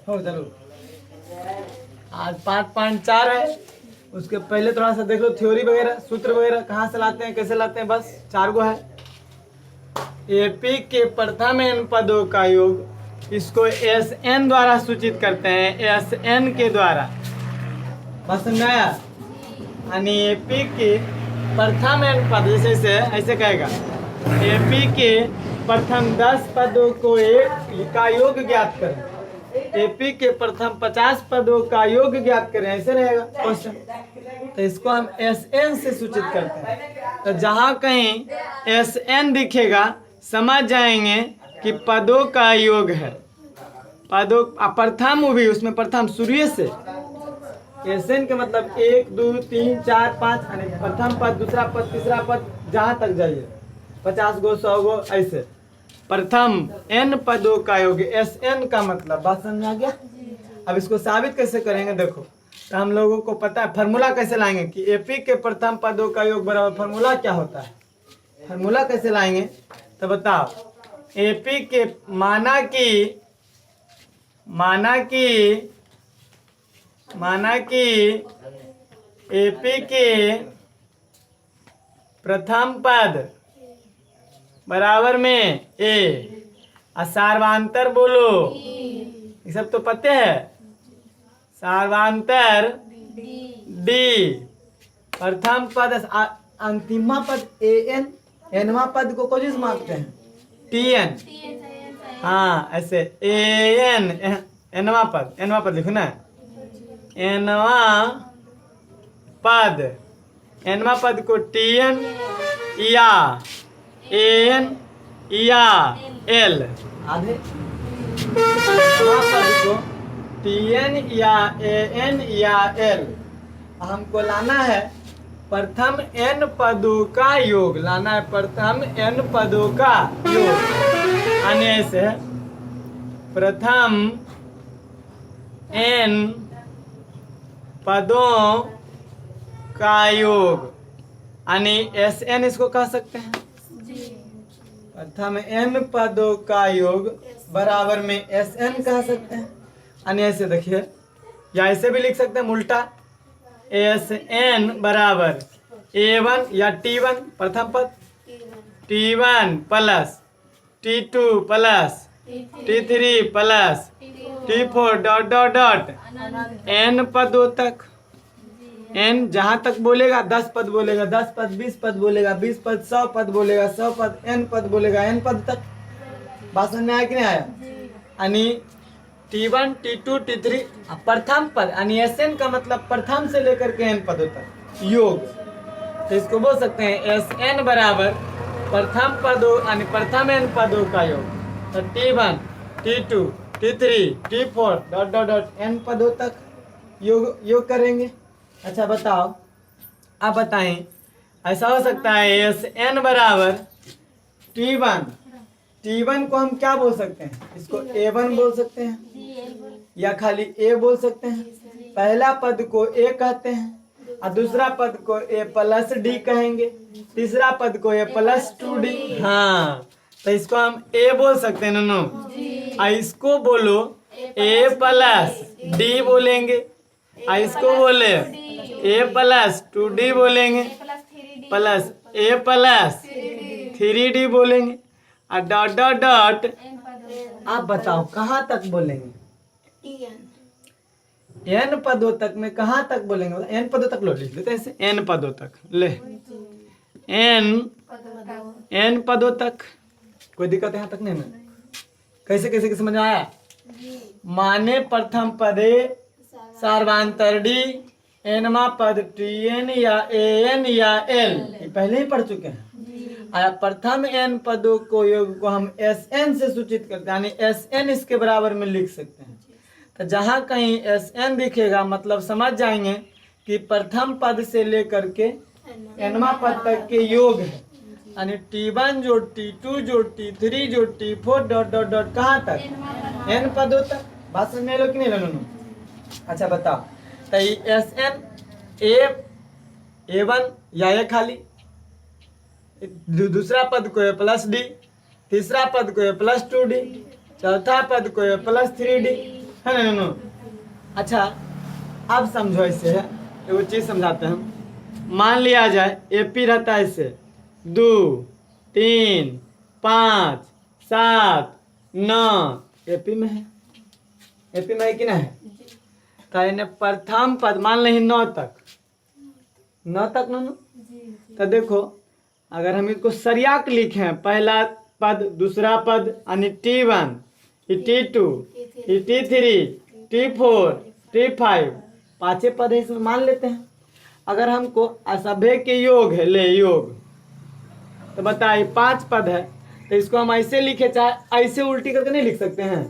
हो चलो। आज 5.4 है, उसके पहले थोड़ा सा देख लो थ्योरी वगैरह, सूत्र वगैरह कहाँ से लाते हैं, कैसे लाते हैं। बस 4 गो है। एपी के प्रथम एन पदों का योग, इसको एस एन द्वारा सूचित करते हैं, एस एन के द्वारा। बस समझाया। यानी एपी के प्रथम एन पद, जैसे ऐसे कहेगा, एपी के प्रथम 10 पदों को का योग ज्ञात करें, एपी के प्रथम 50 पदों का योग ज्ञात करें, ऐसे रहेगा क्वेश्चन। तो इसको हम एस एन से सूचित करते हैं। तो जहाँ कहीं एस एन दिखेगा समझ जाएंगे कि पदों का योग है। पदों प्रथम भी, उसमें प्रथम सूर्य से, एस एन का मतलब 1 2 3 4 5, प्रथम पद, दूसरा पद, तीसरा पद, जहाँ तक जाइए 50 गो 100 गो ऐसे। प्रथम एन पदों का योग, एस एन का मतलब। बात समझ में आ गया। अब इसको साबित कैसे करेंगे देखो। तो हम लोगों को पता है फार्मूला कैसे लाएंगे कि एपी के प्रथम पदों का योग बराबर, फार्मूला क्या होता है, फार्मूला कैसे लाएंगे। तो बताओ, एपी के माना कि एपी के प्रथम पद बराबर में ए, सार्वांतर बोलो, ये सब तो पते है। सार्वांतर डी, प्रथम पद अंतिमा पद ए एन, एनवा पद को कुछ मांगते हैं टी एन। हाँ ऐसे ए एन, एनवा पद लिखो ना, एनवा पद को टी एन या ए एन या एल, आधे पद को टी एन या ए एन या एल। हमको लाना है प्रथम एन पदों का योग, लाना है प्रथम एन पदों का योग। आने से प्रथम एन पदों का योग, यानी एस एन इसको कह सकते हैं। प्रथम एन पदों का योग बराबर में एस एन कह सकते हैं। यानी ऐसे देखिए, या ऐसे भी लिख सकते हैं उल्टा, एस एन बराबर A1 या T1 प्रथम पद, T1 plus T2 plus T3 plus T4 dot dot dot N पदों तक। N जहाँ तक बोलेगा 10 पद बोलेगा, 10 पद 20 पद बोलेगा, 20 पद 100 पद बोलेगा, 100 पद N पद बोलेगा, N पद तक। बात समझ में आया कि नहीं आया। यानी T1 T2 T3 प्रथम पद, यानी SN का मतलब प्रथम से लेकर के N पदों तक योग। तो इसको बोल सकते हैं SN बराबर प्रथम पदों यानी प्रथम N पदों का योग। तो T1 T2 T3 T4 dot dot dot N पदों तक योग करेंगे। अच्छा बताओ, आप बताएं, ऐसा हो सकता है SN बराबर T1 को हम क्या बोल सकते हैं, इसको A1 बोल सकते हैं या खाली A बोल सकते हैं। पहला पद को A कहते हैं और दूसरा पद को A प्लस D कहेंगे, तीसरा पद को A प्लस 2D। हाँ तो इसको हम A बोल सकते हैं नोनो, और इसको बोलो A प्लस D बोलेंगे, और इसको बोले A प्लस 2D बोलेंगे, प्लस A प्लस 3D बोलेंगे, और डॉट डॉट डॉट। आप बताओ कहाँ तक बोलेंगे, N पदों तक में कहाँ तक बोलेंगे, N पदों तक लो, लिख लेते हैं ऐसे, N पदों तक ले, N पदों तक। कोई दिक्कत यहाँ तक नहीं है। कैसे समझ में आया। माने प्रथम पदे सार्वांतर डी, एनवा पद TN या AN या L, ये पहले ही पढ़ चुके हैं। प्रथम N पदों को योग को हम SN से सूचित करते हैं, यानी SN इसके बराबर में लिख सकते हैं। तो जहाँ कहीं SN दिखेगा मतलब समझ जाएंगे कि प्रथम पद से लेकर के Nवा पद तक के योग है, यानी T1 जो T2 जो T3 जो T4 डॉट डॉट डॉट कहाँ तक, N पदों तक। बात समझ में लो कि नहीं लो। अच्छा बताओ, तो SN A1 या A खाली, दूसरा पद को A प्लस D, तीसरा पद को A प्लस 2D, चौथा पद को A प्लस 3D, है ना नूनू? अच्छा अब समझो, इससे एगो चीज समझाते हैं हम। मान लिया जाए एपी रहता है इससे 2 3 5 7 9, एपी में है, एपी में है कि नहीं है? तो इन्हें प्रथम पद मान लें 9 तक, 9 तक नूनू। तो देखो अगर हम इसको सरियाक लिखें, पहला पद दूसरा पद यानी T1 T2 T3 T4 T5, 5 पद है इसमें मान लेते हैं। अगर हमको असभ्य के योग है, ले योग, तो बताइए 5 पद है, तो इसको हम ऐसे लिखे, चाहे ऐसे उल्टी करके नहीं लिख सकते हैं?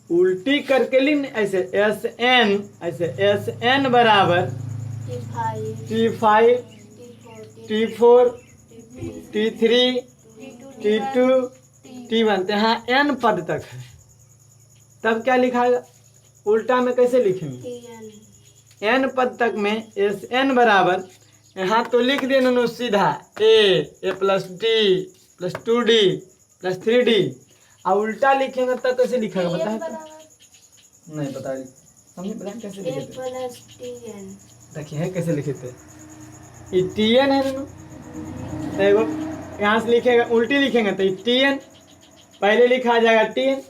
उल्टी करके लिख, ऐसे SN, ऐसे SN बराबर T5 T4 T3 T2 T1, यहाँ n पद तक है, तब क्या लिखाएगा? उल्टा में कैसे लिखेंगे? n पद तक में SN बराबर, यहाँ तो लिख दिए नूनू सीधा a plus d plus 2d plus 3d, और उल्टा लिखेंगे तब कैसे लिखेगा बताए? नहीं बता रही, हमने बताया कैसे लिखे थे, देखिए है कैसे लिखे थे। ये Tn है नूनू, तो एगो यहाँ से लिखेगा, उल्टी लिखेंगे तो Tn पहले लिखा जाएगा Tn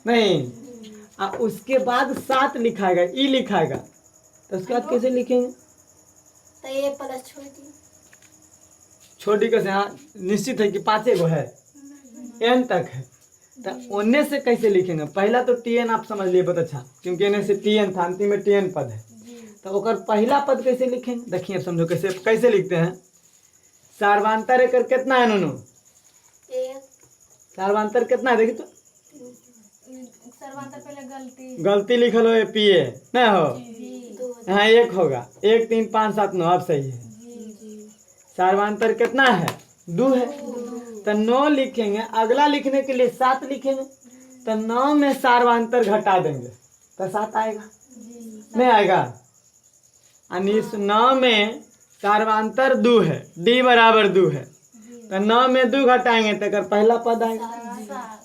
नहीं, और उसके बाद 7 लिखाएगा, ई लिखाएगा, तो उसके बाद कैसे लिखेंगे? तो ये प्लस छोटी कैसे? हाँ निश्चित है कि 5 गो है, n तक है, तो ओने से कैसे लिखेंगे? पहला तो Tn आप समझ लिए बहुत अच्छा, क्योंकि एने से Tn था, अंतिम में Tn पद है, तो ओकर पहला पद कैसे लिखेंगे? देखिए अब समझो कैसे कैसे लिखते हैं। सार्वांतर एकर कितना है नूनू? सार्वांतर कितना है? देखिए तो सर्वांतर पहले गलती लिखल हो एपीए नहीं हो, यहाँ 1 होगा, 1 3 5 7 9, अब सही है। सार्वांतर कितना है? 2 है, तो 9 लिखेंगे, अगला लिखने के लिए 7 लिखेंगे, तो 9 में सार्वांतर घटा देंगे तो 7 आएगा, नहीं आएगा? यानी इस 9 में सार्वांतर 2 है, d बराबर 2 है, तो 9 में 2 घटाएंगे तो कर पहला पद आएगा।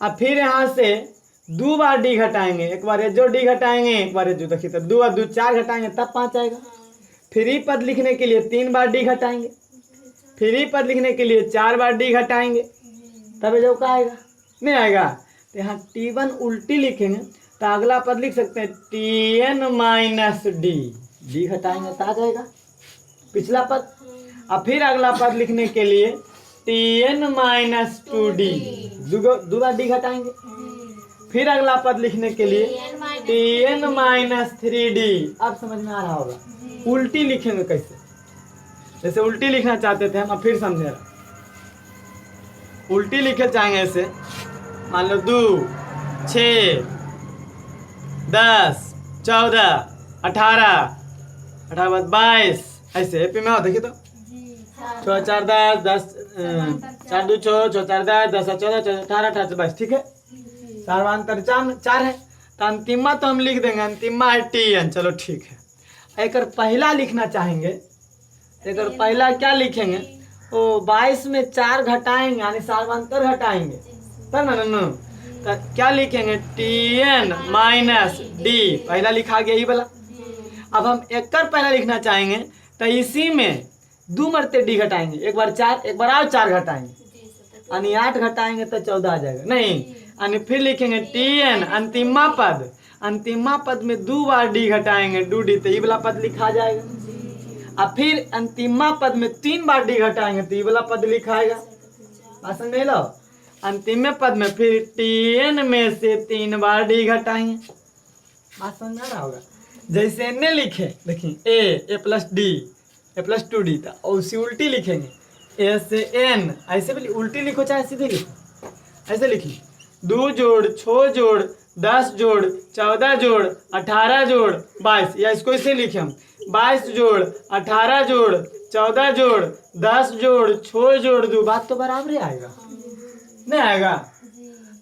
अब फिर यहाँ से 2 बार d घटाएंगे, एक बार जो d घटाएंगे, एक बार जो, देखिए तो 2 और 2 4 घटाएंगे तब 5 आएगा। फिर ही पद लिखने के लिए 3 बार d घटाएंगे, फिर ही पद लिखने के लिए 4 बार d घटाएंगे, तब जो का आएगा, नहीं आएगा? तो यहाँ T1 उल्टी लिखेंगे तो अगला पद लिख सकते हैं Tn माइनस d, d घटाएंगे तो आ जाएगा पिछला पद। और फिर अगला पद लिखने के लिए Tn माइनस 2d, 2 बार d घटाएंगे, फिर अगला पद लिखने के लिए Tn माइनस 3d। अब समझ में आ रहा होगा उल्टी लिखेंगे कैसे, जैसे उल्टी लिखना चाहते थे हम, अब फिर समझे रहा। उल्टी लिखे चाहेंगे ऐसे, मान लो 2 6 10 14 18 18 22, ऐसे एपी में हो, देखिए तो 6 4 10 10 4 2 6 4 10 10 14 18 18 22, ठीक है। सार्वांतर 4 है, तो अंतिमा तो हम लिख देंगे, अंतिमा है Tn, चलो ठीक है। एक पहला लिखना चाहेंगे, एक पहला क्या लिखेंगे? ओ 22 में 4 घटाएंगे यानी सार्वांतर घटाएंगे, तब ना नन्नू, तो क्या लिखेंगे? Tn माइनस d, पहला लिखा गया यही वाला। अब हम एक पहला लिखना चाहेंगे तो इसी में 2 मरते d घटाएंगे, एक बार 4, एक बार और 4 घटाएंगे, यानी 8 घटाएंगे तो 14 आ जाएगा, नहीं यानी फिर लिखेंगे Tn अंतिमा पद, अंतिमा पद में 2 बार d घटाएंगे 2d, तो ये वाला पद लिखा जाएगा। और फिर अंतिमा पद में 3 बार d घटाएंगे तो ये वाला पद लिखाएगा, बात समझ में लो। अंतिम पद में फिर Tn में से 3 बार d घटाएंगे, बात समझ में आ रहा होगा। जैसे इन्हें लिखे, देखिए a plus d a plus 2d, तो उसी उल्टी लिखेंगे a से n, ऐसे भी उल्टी लिखो चाहे सीधे लिखो, ऐसे लिखिए 2 जोड़ 6 जोड़ 10 जोड़ 14 जोड़ 18 जोड़ 22, या इसको इसे लिखे हम 22 जोड़ 18 जोड़ 14 जोड़ 10 जोड़ 6 जोड़ 2, बात तो बराबर ही आएगा, नहीं आएगा?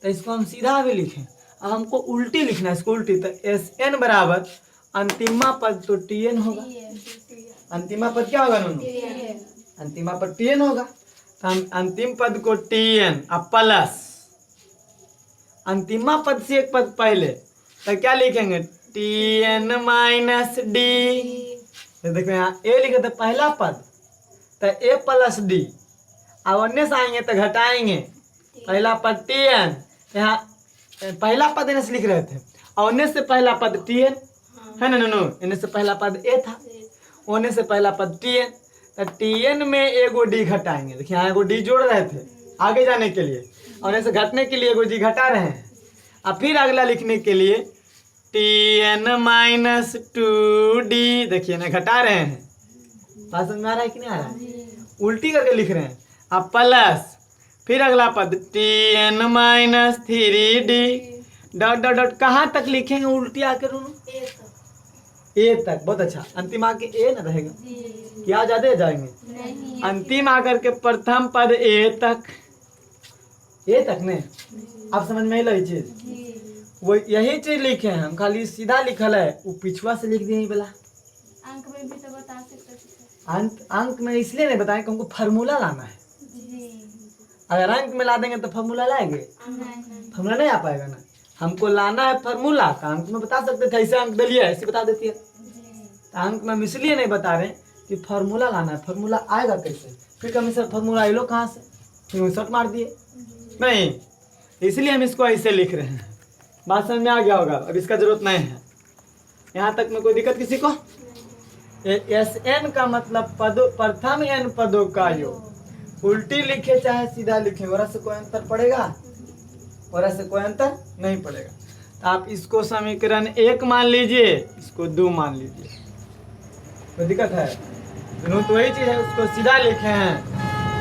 तो इसको हम सीधा भी लिखें, अब हमको उल्टी लिखना है, इसको उल्टी, तो Sn बराबर अंतिमा पद तो Tn होगा, अंतिमा पद क्या होगा नूनू? अंतिमा पद Tn होगा, तो हम अंतिम पद को Tn अब प्लस अंतिमा पद से एक पद पहले, तो क्या लिखेंगे? Tn minus D. देखो यहाँ ए लिखे तो पहला पद, तो ए प्लस डी। अब अन्य से आएंगे तो घटाएंगे, पहला पद Tn, यहाँ पहला पद इन्हें से लिख रहे थे, और अन्य से पहला पद Tn है ना, नो इन्हें से पहला पद ए था, होने से पहला पद Tn, तो Tn में एगो डी घटाएंगे। देखिए यहाँ एगो डी जोड़ रहे थे आगे जाने के लिए, और ऐसे घटने के लिए एगो डी घटा रहे हैं। अब फिर अगला लिखने के लिए Tn माइनस 2d, देखिए ना घटा रहे हैं। बात समझ में आ रहा है कि नहीं आ रहा है? उल्टी करके लिख रहे हैं। अब प्लस फिर अगला पद Tn minus 3d, dot dot dot, कहाँ तक लिखेंगे उल्टी आकर दोनों? ए तक। बहुत अच्छा, अंतिम आके ए ना रहेगा, क्या ज्यादा जाएंगे? अंतिम आकर के प्रथम पद ए तक, ए तक ने। आप समझ में आई चीज? वो यही चीज लिखे हैं हम, खाली सीधा लिखल है, वो पिछवा से लिख दिए वाला। अंक में भी तो बता सकते हैं। अंक में इसलिए नहीं बताएं कि हमको फार्मूला लाना है। अगर अंक में ला देंगे तो फार्मूला लाएंगे? फार्मूला नहीं आ पाएगा ना। हमको लाना है फार्मूला, तो अंक में बता सकते थे, ऐसे अंक दलिए ऐसे बता देती है। तो अंक में हम इसलिए नहीं बता रहे कि फार्मूला लाना है। फार्मूला आएगा कैसे? फिर कमी सर फार्मूला आए लो कहाँ से, फिर शॉर्ट मार दिए नहीं, इसलिए हम इसको ऐसे लिख रहे हैं। बात समझ में आ गया होगा, अब इसका जरूरत नहीं है। यहाँ तक में कोई दिक्कत किसी को? एस एन का मतलब पदों, प्रथम एन पदों का योग। उल्टी लिखे चाहे सीधा लिखे, और से कोई अंतर पड़ेगा? और से कोई अंतर नहीं पड़ेगा। तो आप इसको समीकरण 1 मान लीजिए, इसको 2 मान लीजिए। कोई दिक्कत है? दोनों तो वही चीज है, उसको सीधा लिखे हैं,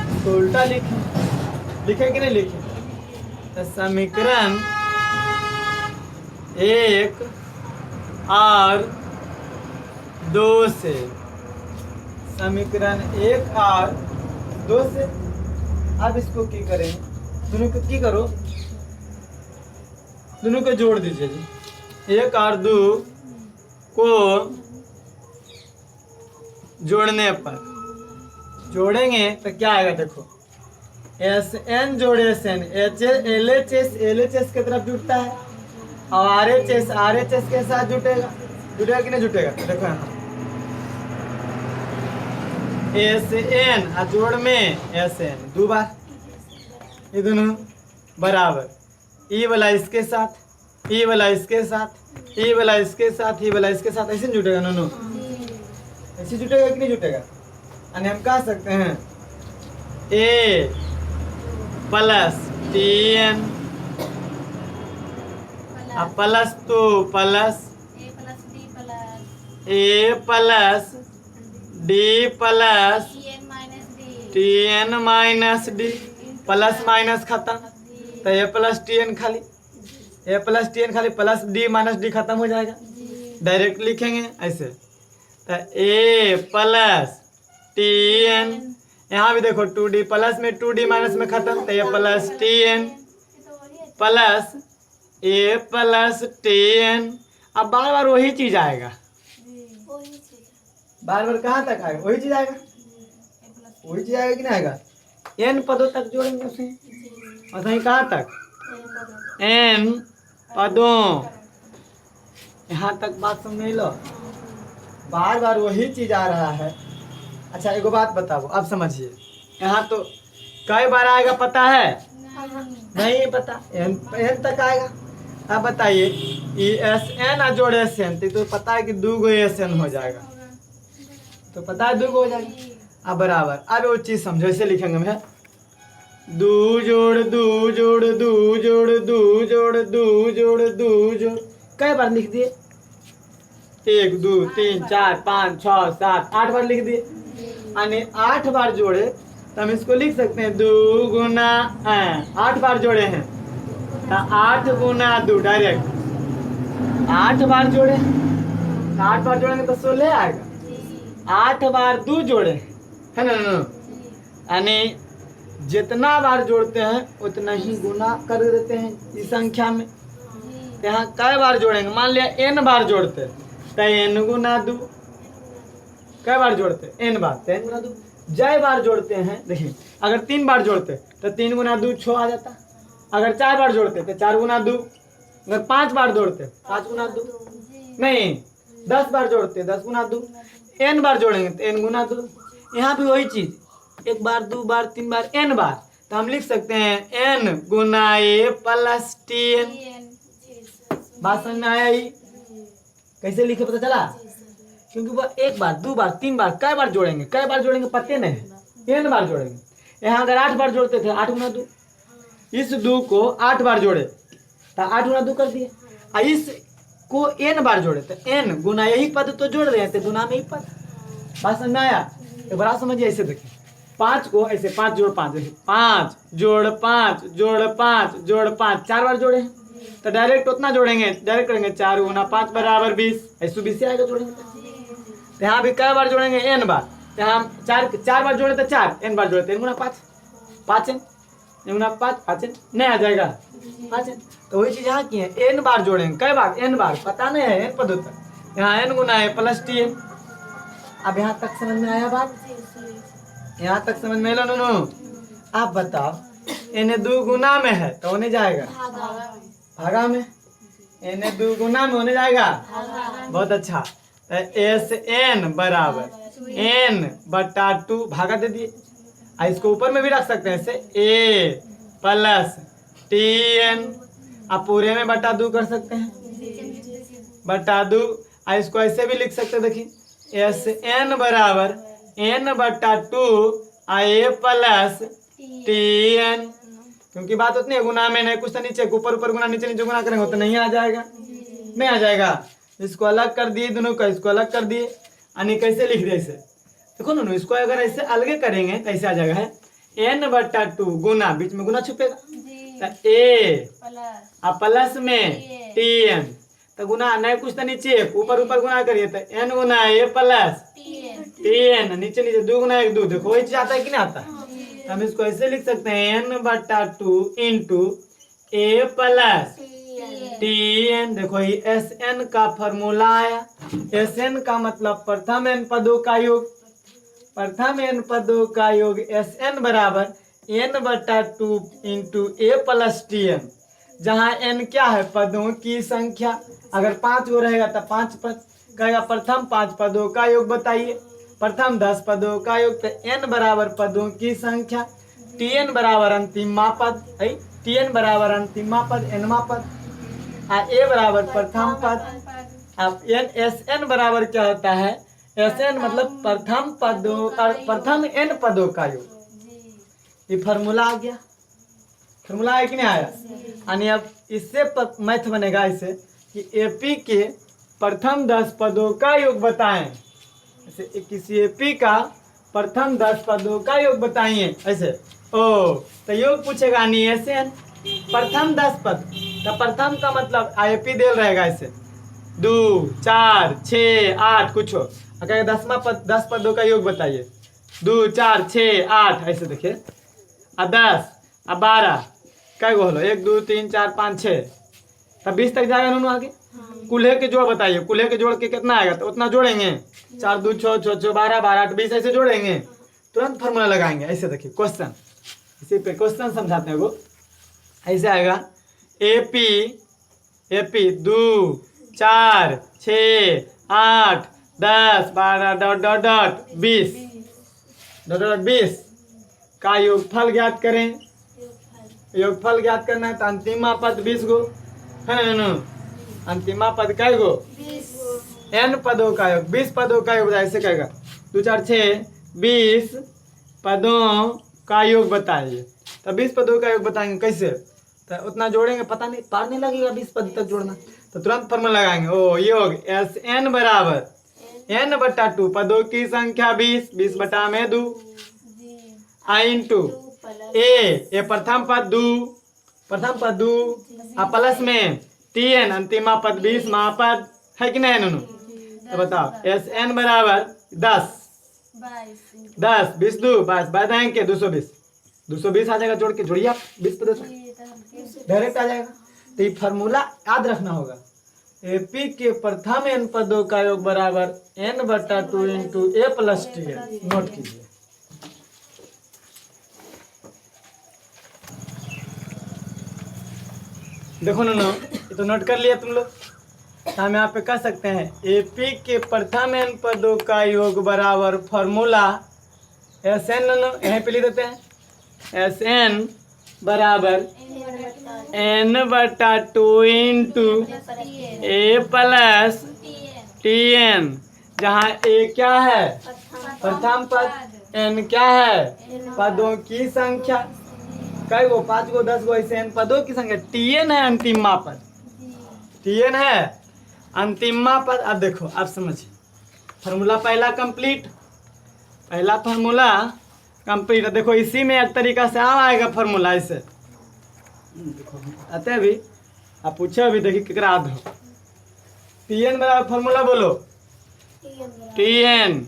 उसको उल्टा लिखे कि नहीं लिखे? तो समीकरण 1 और 2 से, समीकरण 1 और 2 से अब इसको की करें, दोनों को की करो, दोनों को जोड़ दीजिए जी। 1 और 2 को जोड़ने पर, जोड़ेंगे तो क्या आएगा? देखो एस एन जोड़े S N, L H S की तरफ जुटता है, और आर एच एस के साथ जुटेगा कि नहीं जुटेगा? तो देखो यहाँ एस एन और जोड़ में एस एन 2 बार, ये दोनों बराबर, ई वाला इसके साथ, ई वाला इसके साथ, ई वाला इसके साथ, ई वाला इसके साथ, ऐसे जुटेगा दोनों, ऐसे जुटेगा कि नहीं जुटेगा? यानी हम कह सकते हैं a plus Tn plus 2 plus a plus d plus Tn minus d, plus minus खत्म, तो ए प्लस Tn खाली, ए प्लस Tn खाली, प्लस डी माइनस डी खत्म हो जाएगा, डायरेक्ट लिखेंगे ऐसे। तो ए प्लस Tn, यहाँ भी देखो 2d प्लस में 2d माइनस में खत्म, तो a plus Tn plus a plus Tn। अब बार बार वही चीज आएगा, बार बार कहाँ तक आएगा? वही चीज आएगा, वही चीज आएगा कि नहीं आएगा? n पदों तक जोड़ेंगे उसे, और सही कहाँ तक? n पदों, यहाँ तक बात समझ लो। बार बार वही चीज आ रहा है। अच्छा एगो बात बताओ, अब समझिए, यहाँ तो कई बार आएगा पता है? नहीं पता, n तक आएगा। अब बताइए ई एस एन जोड़े एस एन, तो पता है कि 2 गो एस एन हो जाएगा, तो पता है 2 गो हो जाएगा। अब बराबर, अब वो चीज समझो, ऐसे लिखेंगे हम 2 जोड़ 2 जोड़ 2 जोड़ 2 जोड़ 2 जोड़ 2 जोड़, कई बार लिख दिए? 1 2 3 4 5 6 7 8 बार लिख दिए। यानी 8 बार जोड़े तो हम इसको लिख सकते हैं 2 गुना 8 बार जोड़े हैं तो 8 गुना 2 डायरेक्ट 8 बार जोड़े, 8 बार जोड़ेंगे तो 16 आएगा। 8 बार 2 जोड़े है ना, यानी जितना बार जोड़ते हैं उतना ही गुना कर देते हैं इस संख्या में। यहाँ कई बार जोड़ेंगे, मान लिया n बार जोड़ते तो n गुना 2, कई बार जोड़ते n बार तो n गुना 2। जय बार जोड़ते हैं, देखिए अगर 3 बार जोड़ते तो 3 गुना 2 6 आ जाता, अगर 4 बार जोड़ते तो 4 गुना 2, अगर 5 बार जोड़ते 5 गुना 2, नहीं 10 बार जोड़ते 10 गुना 2, n बार जोड़ेंगे तो n गुना 2। यहाँ भी वही चीज, 1 बार 2 बार 3 बार n बार, तो हम लिख सकते हैं n Guna a plus tn। बात समझ में आया? ही कैसे लिखे पता चला? क्योंकि वह 1 बार 2 बार 3 बार कई बार जोड़ेंगे, कई बार जोड़ेंगे पते नहीं, n बार जोड़ेंगे। यहाँ अगर 8 बार जोड़ते थे 8 गुना 2, इस 2 को 8 बार जोड़े तो 8 गुना 2 कर दिए, और इस को n बार जोड़े तो n गुना यही पद तो जोड़ रहे हैं तो गुना में ही पद। बात समझ में आया? एक बार समझिए, ऐसे देखिए 5 को ऐसे 5 जोड़ 5, देखिए 5 जोड़ 5 जोड़ 5 जोड़ 5 4 बार जोड़े हैं तो डायरेक्ट उतना जोड़ेंगे, डायरेक्ट करेंगे 4 गुना 5 बराबर 20, ऐसे 20 से आएगा जोड़ेंगे। तो यहाँ भी कई बार जोड़ेंगे n बार, तो हम 4 बार जोड़े तो 4, n बार जोड़े तो n गुना 5, 5 n गुना 5 5 n नहीं आ जाएगा 5 n। तो वही चीज यहाँ की है, n बार जोड़ेंगे, कई बार n बार पता नहीं है n पद होता है, यहाँ n गुना है प्लस tn। अब यहाँ तक समझ में आया बात? यहाँ तक समझ में लो नो? आप बताओ, n 2 गुना में है तो होने जाएगा भागा में, n 2 गुना में होने जाएगा। बहुत अच्छा, एस n बराबर n बटा 2 भागा दे दिए, इसको ऊपर में भी रख सकते हैं, ऐसे a प्लस tn, आप पूरे में बटा 2 कर सकते हैं, बटा 2। इसको ऐसे भी लिख सकते हैं, देखिए एस n बराबर n बटा 2 a प्लस tn, क्योंकि बात उतनी है गुना में नहीं, कुछ तो नीचे ऊपर ऊपर गुना नीचे नीचे गुना करेंगे तो नहीं आ जाएगा, नहीं आ जाएगा। इसको अलग कर दिए दोनों का, इसको अलग कर दिए, यानी कैसे लिख दिए इसे, देखो ना, इसको अगर ऐसे अलग करेंगे तो ऐसे आ जाएगा है n बटा 2 गुना, बीच में गुना छुपेगा तो a प्लस में tn, तो गुना नहीं कुछ तो नीचे ऊपर ऊपर गुना करिए तो n Guna a plus tn, नीचे नीचे 2 गुना 1 2, देखो वही चीज आता है कि नहीं आता है? हम इसको ऐसे लिख सकते हैं n बटा 2 इंटू a प्लस tn। देखो ये Sn का फॉर्मूला आया, Sn का मतलब प्रथम n पदों का योग, प्रथम n पदों का योग Sn बराबर n बटा 2 इंटू a प्लस tn, जहाँ n क्या है पदों की संख्या, अगर 5 गो रहेगा तो 5 पद कहेगा, प्रथम 5 पदों का योग बताइए, प्रथम 10 पदों का योग, तो n बराबर पदों की संख्या, tn बराबर अंतिमा पद, tn बराबर अंतिमा पद nवा पद, a बराबर प्रथम पद। अब Sn बराबर क्या होता है? Sn मतलब प्रथम पदों, प्रथम n पदों का योग। ये फॉर्मूला आ गया, फॉर्मूला है कि नहीं आया? यानी अब इससे मैथ बनेगा ऐसे कि एपी के प्रथम 10 पदों का योग बताएं, ऐसे किसी एपी का प्रथम 10 पदों का योग बताइए ऐसे, तो योग पूछेगा नहीं Sn प्रथम 10 पद, तो प्रथम का मतलब आईपी दे रहेगा ऐसे 2 4 6 8 कुछ हो, अगर 10वां पद 10 पदों का योग बताइए 2 4 6 8, ऐसे देखिए 10 12 क्या गो हलो 1 2 3 4 5 6, तब 20 तक जाएगा दोनों आगे। कुल्हे के जोड़ बताइए, कुल्हे के जोड़ के कितना आएगा, तो उतना जोड़ेंगे 4 2 6 6 6 12 12 8 20, ऐसे जोड़ेंगे, तुरंत फॉर्मूला लगाएंगे। ऐसे देखिए क्वेश्चन, इसी पे क्वेश्चन समझाते हैं वो, ऐसे आएगा AP 2 4 6 8 10 12 dot dot dot 20 dot dot 20 का योगफल ज्ञात करें। योगफल ज्ञात करना है तो अंतिमा पद 20 गो है ना, अंतिमा पद कै गो 20, n पदों का योग 20 पदों का योग, ऐसे कहेगा 2 4 6 20 पदों का योग बताइए, तो 20 पदों का योग बताएंगे कैसे, तो उतना जोड़ेंगे, पता नहीं पार नहीं लगेगा 20 पद तक जोड़ना, तो तुरंत फॉर्मूला लगाएंगे, योग Sn बराबर n बटा 2 पदों की संख्या 20 20 बटा में 2 इंटू ए प्रथम पद 2 प्लस में tn अंतिमा पद 20 महापद है कि नहीं नूनू, तो बताओ Sn बराबर 10 20 2 22 22 के 220 आ जाएगा, जोड़ के जोड़िए आप 20 पदों से डायरेक्ट आ जाएगा। तो ये फार्मूला याद रखना होगा, एपी के प्रथम n पदों का योग बराबर n बटा 2 into a plus tn, note कीजिए। देखो ना, ये तो नोट कर लिया तुम लोग। तो हम यहाँ पे कह सकते हैं एपी के प्रथम n पदों का योग बराबर फॉर्मूला एस एन, यहीं पे लिख देते हैं एस एन बराबर n/2 इंटू ए प्लस टी एन, जहाँ ए क्या है प्रथम पद, n क्या है पदों की संख्या, कई गो 5 गो 10 गो ऐसे n पदों की संख्या, tn है अंतिमा पद, tn है अंतिमा पद। अब देखो, अब समझिए फार्मूला पहला कंप्लीट, पहला फार्मूला कंप्लीट। देखो इसी में एक तरीका से आएगा फार्मूला ऐसे, देखो आते हैं अभी, आप पूछे अभी, देखिए केकरा याद हो। tn बराबर फार्मूला बोलो, tn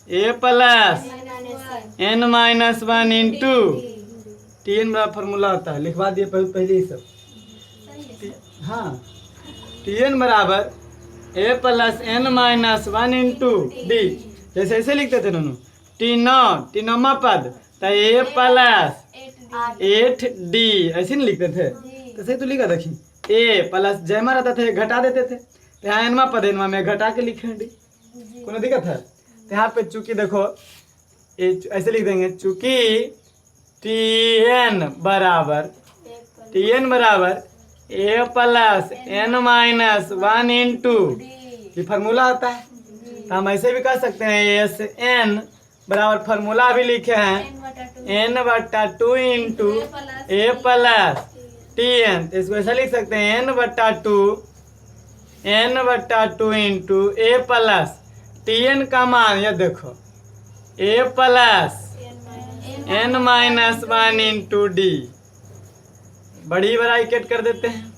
ए प्लस n-1 इंटू tn बराबर फार्मूला होता है, लिखवा दिए पहले ही सब। हाँ, tn बराबर ए प्लस n-1 इंटू डी, जैसे ऐसे लिखते थे दोनों, टी9 पद तो ए प्लस 8d, ऐसे नहीं लिखते थे, तो सही तो लिखा देखिए, ए प्लस जयमा रहता था घटा देते थे, तो यहाँ एनवा पद एनवा में घटा के लिखे डी, कोई दिक्कत है। तो यहाँ पे चूंकि देखो ऐसे लिख देंगे, चूंकि tn बराबर ए प्लस n-1 इंटू, ये फार्मूला होता है, तो हम ऐसे भी कर सकते हैं एस एन बराबर फार्मूला भी लिखे हैं n/2 इंटू ए प्लस tn, तो इसको ऐसा लिख सकते हैं n/2 इंटू ए प्लस tn का मान, ये देखो ए प्लस n-1 इंटू डी, बड़ी ब्रैकेट कर देते हैं,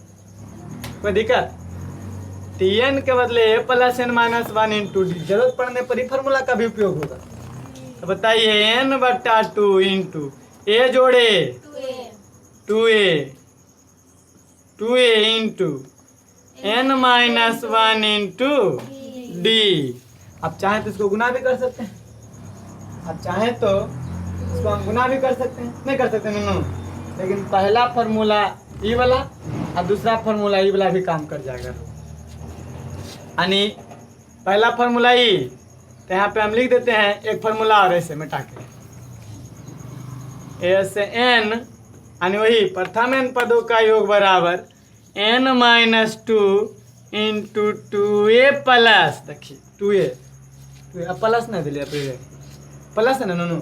कोई दिक्कत। tn के बदले ए प्लस n-1 इंटू डी, जरूरत पड़ने पर ही फार्मूला का भी उपयोग होगा। तो बताइए n/2 इंटू ए जोड़े 2a into n-1 into D. आप चाहें तो इसको गुना भी कर सकते हैं, आप चाहें तो इसको हम गुना भी कर सकते हैं, नहीं कर सकते नन्नू, लेकिन पहला फार्मूला ई वाला और दूसरा फार्मूला ई वाला भी काम कर जाएगा। यानी पहला फार्मूला ई, तो यहाँ पे हम लिख देते हैं एक फार्मूला और ऐसे मिटा के, एस एन यानी वही प्रथम n पदों का योग बराबर n-2 इंटू 2a प्लस, देखिए 2a प्लस नहीं दिलिए, प्लस है ना नूनू,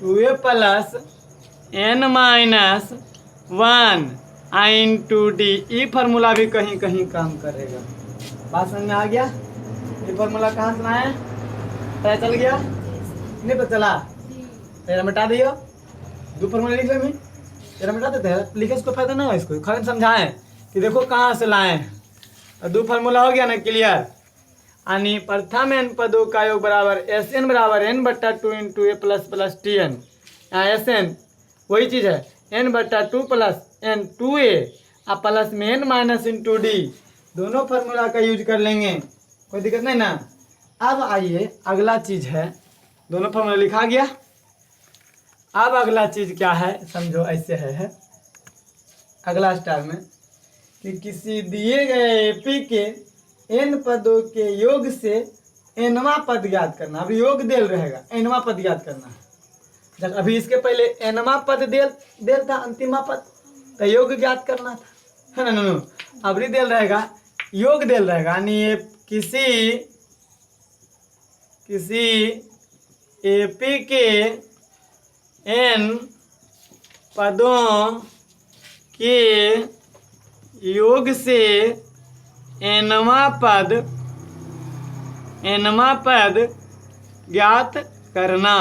2a plus n-1 into D, ये फार्मूला भी कहीं कहीं काम करेगा। बात समझ में आ गया? ये फार्मूला कहाँ से आया, पता चल गया? नहीं पता चला? तेरा मिटा दियो, दो फार्मूला लिख ले, तेरा मिटा देते हैं, लिखे इसको फायदा ना हो, इसको खाली समझाएं कि देखो कहाँ से लाए, और दो फार्मूला हो गया ना क्लियर। यानी प्रथम n पदों का योग बराबर एस एन बराबर n/2 इंटू ए प्लस tn, यहाँ एस एन वही चीज़ है, n/2 प्लस n 2a और प्लस में n- इंटू डी, दोनों फार्मूला का यूज कर लेंगे, कोई दिक्कत नहीं ना। अब आइए अगला चीज़ है, दोनों फार्मूला लिखा गया, अब अगला चीज़ क्या है समझो, ऐसे है अगला स्टार में कि किसी दिए गए एपी के n पदों के योग से nवा पद ज्ञात करना। अभी योग देल रहेगा, nवा पद ज्ञात करना है। अभी इसके पहले nवा पद देल था अंतिमा पद, तो योग ज्ञात करना था, है ना। अभी देल रहेगा, योग देल रहेगा, यानी ये किसी एपी के n पदों के योग से nवा पद ज्ञात करना।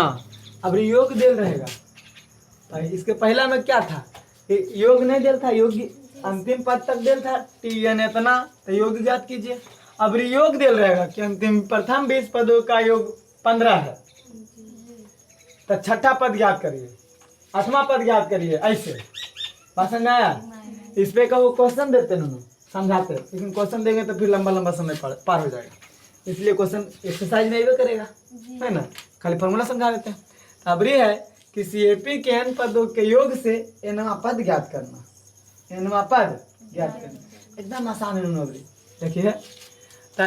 अब योग देल रहेगा, तो इसके पहला में क्या था, योग नहीं देल था, योग अंतिम पद तक देल था, tn इतना, तो योग ज्ञात कीजिए। अब योग देल रहेगा कि अंतिम प्रथम 20 पदों का योग 15 है, तो छठा पद ज्ञात करिए, 8वां पद ज्ञात करिए, ऐसे बात समझ आया। इस पे का वो क्वेश्चन देते हैं समझाते, लेकिन क्वेश्चन देंगे तो फिर लंबा समय पार हो जाएगा, इसलिए क्वेश्चन एक्सरसाइज नहीं भी करेगा, है ना, खाली फॉर्मूला समझा देते हैं। अब ये है किसी एपी के n पदों के योग से nवां पद ज्ञात करना, nवां पद ज्ञात करना। एकदम आसान है नोबली। देखिए तो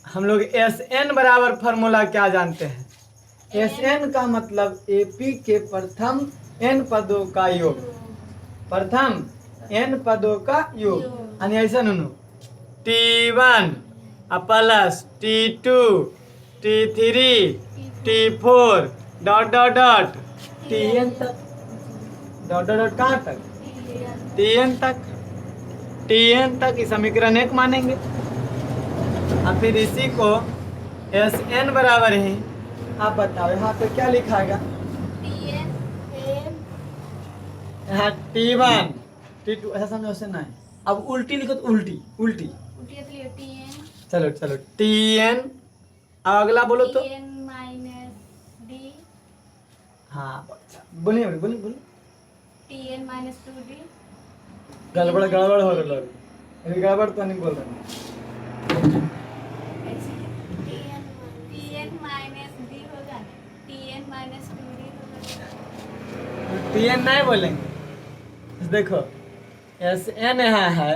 हम लोग Sn बराबर फॉर्मूला क्या जानते हैं? Sn का मतलब एपी के प्रथम n पदों का योग, प्रथम n पदों का योग। यानी ऐसा नुनु T1 plus T2 T3 T4 dot dot dot Tn तक, डॉट डॉट डॉट कहाँ तक? Tn तक, Tn तक इस समीकरण 1 मानेंगे। अब फिर इसी को Sn बराबर है, आप बताओ यहाँ पे क्या लिखा है? यहाँ T1 T2 ऐसा समझो से नहीं। अब उल्टी लिखो तो उल्टी उल्टी, चलो चलो Tn, अगला बोलो तो हाँ बोलिए बोलिए बोलिए। Tn minus 2d गड़बड़ गड़बड़ हो रहा है, अभी गड़बड़ तो नहीं बोल रहे। Tn minus d होगा, Tn minus 2d होगा। Tn नहीं बोलेंगे। देखो Sn यहाँ है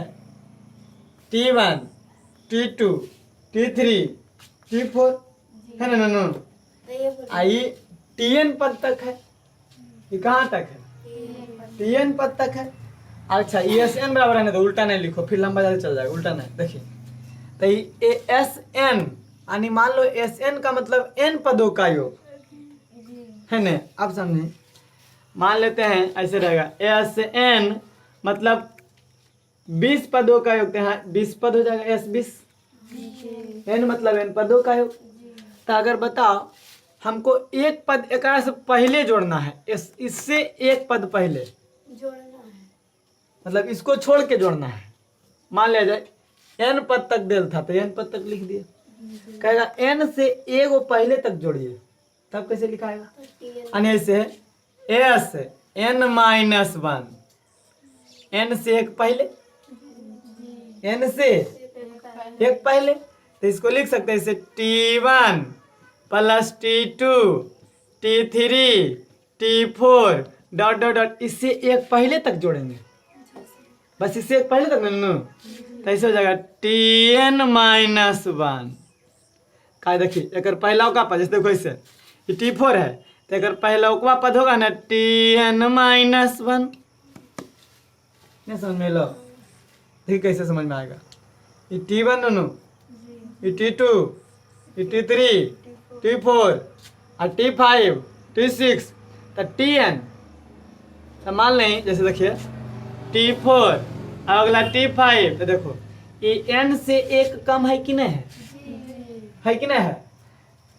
T1 T2 T3 T4 है ना नो, आई Tn पद तक है, ये कहाँ तक है? Tn पद तक है। अच्छा ये Sn बराबर है ना, तो उल्टा नहीं लिखो, फिर लंबा ज्यादा चल जाएगा, उल्टा नहीं। देखिए तो ये Sn यानी मान लो Sn का मतलब n पदों का योग है ना। अब समझे, मान लेते हैं ऐसे रहेगा Sn मतलब 20 पदों का योग, यहाँ 20 पद हो जाएगा S20, n मतलब n पदों का योग। तो अगर बताओ हमको एक पद एक से पहले जोड़ना है, इससे एक पद पहले जोड़ना है, मतलब इसको छोड़ के जोड़ना है। मान लिया जाए n पद तक देल था तो n पद तक लिख दिए, कहेगा n से एक पहले तक जोड़िए, तब कैसे लिखाएगा? यानी ऐसे Sn माइनस 1, n से एक पहले, n से एक पहले, तो इसको लिख सकते हैं इसे T1 plus T2 T3 T4 dot dot dot, इससे एक पहले तक जोड़ेंगे, बस इससे एक पहले तक ना, तो ऐसे हो जाएगा Tn माइनस 1 का। देखिए एक पहला का पद, जैसे देखो इससे ये T4 है तो एक पहला पद होगा ना Tn माइनस 1। नहीं समझ में लो, देखिए कैसे समझ में आएगा। ये T1 नो, ये T2 ये T3 T4 और T5 T6 तो Tn, तो मान लें जैसे देखिए T4 अगला T5, तो देखो ये n से एक कम है कि नहीं है कि नहीं है?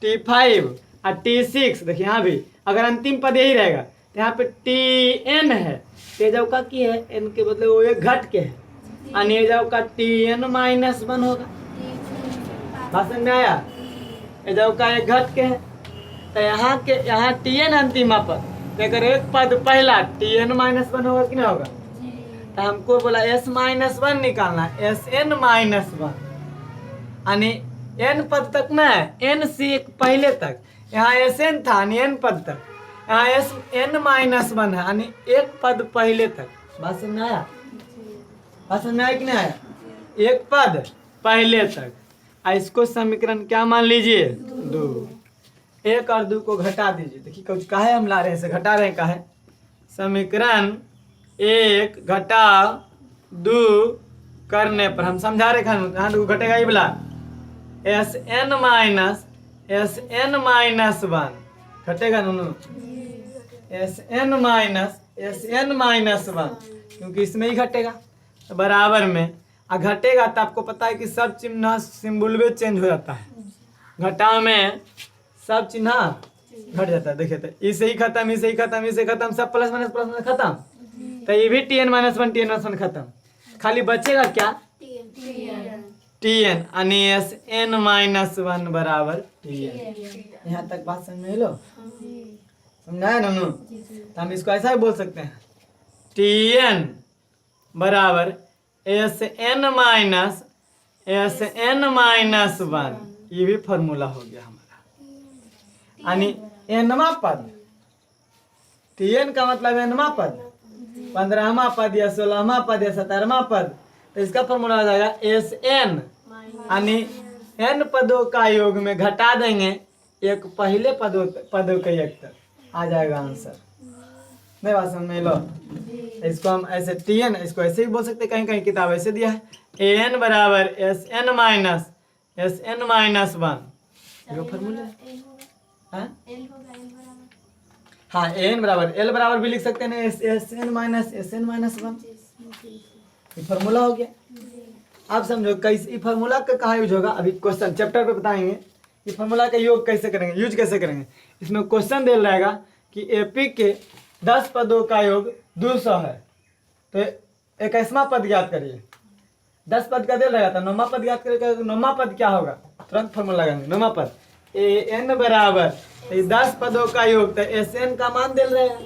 T5 और T6 देखिए यहाँ भी अगर अंतिम पद यही रहेगा तो यहाँ पे Tn है, तेजाव का की है n के बदले वो एक घट के है, अनेजाव का Tn माइनस 1 होगा। बात समझ में आया? एजाव का एक घट के है, तो यहाँ Tn अंतिम पद, तो अगर एक पद पहला Tn माइनस 1 होगा कि नहीं होगा? तो हमको बोला S माइनस 1 निकालना, Sn माइनस 1 यानी n पद तक ना है, n से एक पहले तक, यहाँ Sn था यानी n पद तक, यहाँ Sn माइनस 1 है यानी एक पद पहले तक। बात समझ में आया? बात समझ में आया कि नहीं आया? एक पद पहले तक। इसको समीकरण क्या मान लीजिए? 2। 1 और 2 को घटा दीजिए। देखिए कुछ काहे हम ला रहे हैं, घटा रहे हैं काहे? समीकरण 1 घटा 2 करने पर हम समझा रहे हैं, यहाँ 2 घटेगा ये बोला Sn माइनस 1 घटेगा नूनू, Sn माइनस 1 क्योंकि इसमें ही घटेगा तो बराबर में घटेगा। तो आपको पता है कि सब चिन्ह सिंबल चेंज हो जाता है, घटाव में सब चिन्ह घट जाता है। देखिए तो इसे ही खत्म, इसे ही खत्म, इसे खत्म, सब प्लस माइनस खत्म, तो ये भी Tn माइनस 1 खत्म, खाली बचेगा क्या? Tn यानी Sn माइनस 1 बराबर Tn। यहाँ तक बात समझ में लो, समझाया ना? तो हम इसको ऐसा ही बोल सकते हैं Tn बराबर Sn माइनस 1, ये भी फॉर्मूला हो गया हमारा। यानी nवां पद Tn का मतलब है nवां पद, 15वां पद या 16वां पद या 17वां पद, तो इसका फॉर्मूला आ जाएगा Sn, यानी n पदों का योग में घटा देंगे एक पहले पदों के योग तक, आ जाएगा आंसर। नहीं बात समझ में लो। इसको हम ऐसे Tn, इसको ऐसे भी बोल सकते, कहीं कहीं किताब ऐसे दिया है An बराबर Sn माइनस वन, जो फॉर्मूला है। हाँ An बराबर L बराबर भी लिख सकते हैं Sn माइनस वन, ये फॉर्मूला हो गया। आप समझो कैसे ये फॉर्मूला का कहाँ यूज होगा, अभी क्वेश्चन चैप्टर पे बताएंगे ये फॉर्मूला का योग कैसे करेंगे, यूज कैसे करेंगे। इसमें क्वेश्चन दे रहेगा कि एपी के 10 पदों का योग 200 है, तो 21वां पद ज्ञात करिए। 10 पद का दे रहेगा तो 9वां पद ज्ञात करिए, 9वां पद क्या होगा, तुरंत फॉर्मूला लगाएंगे। 9वां पद An बराबर 10 पदों का योग, तो Sn का मान दे रहेगा,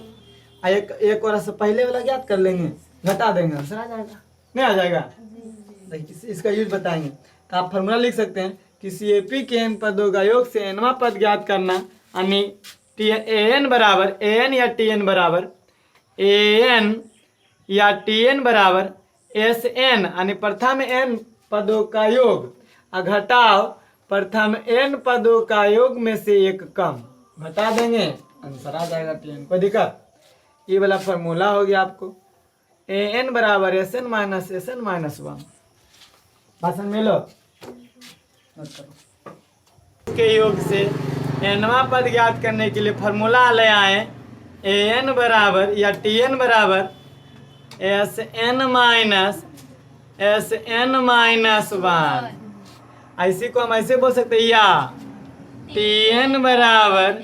एक और से पहले वाला ज्ञात कर लेंगे, घटा देंगे, आंसर आ जाएगा। नहीं आ जाएगा, इसका यूज बताएंगे। तो आप फॉर्मूला लिख सकते हैं किसी एपी के n पदों का योग से nवां पद ज्ञात करना, यानी an बराबर an या tn बराबर Sn, यानी प्रथम n पदों का योग घटाओ प्रथम n पदों का योग में से एक कम, घटा देंगे, आंसर आ जाएगा tn। कोई दिक्कत, ये वाला फॉर्मूला हो गया आपको an बराबर Sn माइनस वन। भाषण में लो के योग से nवां पद ज्ञात करने के लिए फॉर्मूला ले आए an बराबर या tn बराबर Sn माइनस वन। ऐसी को हम ऐसे बोल सकते हैं, या tn बराबर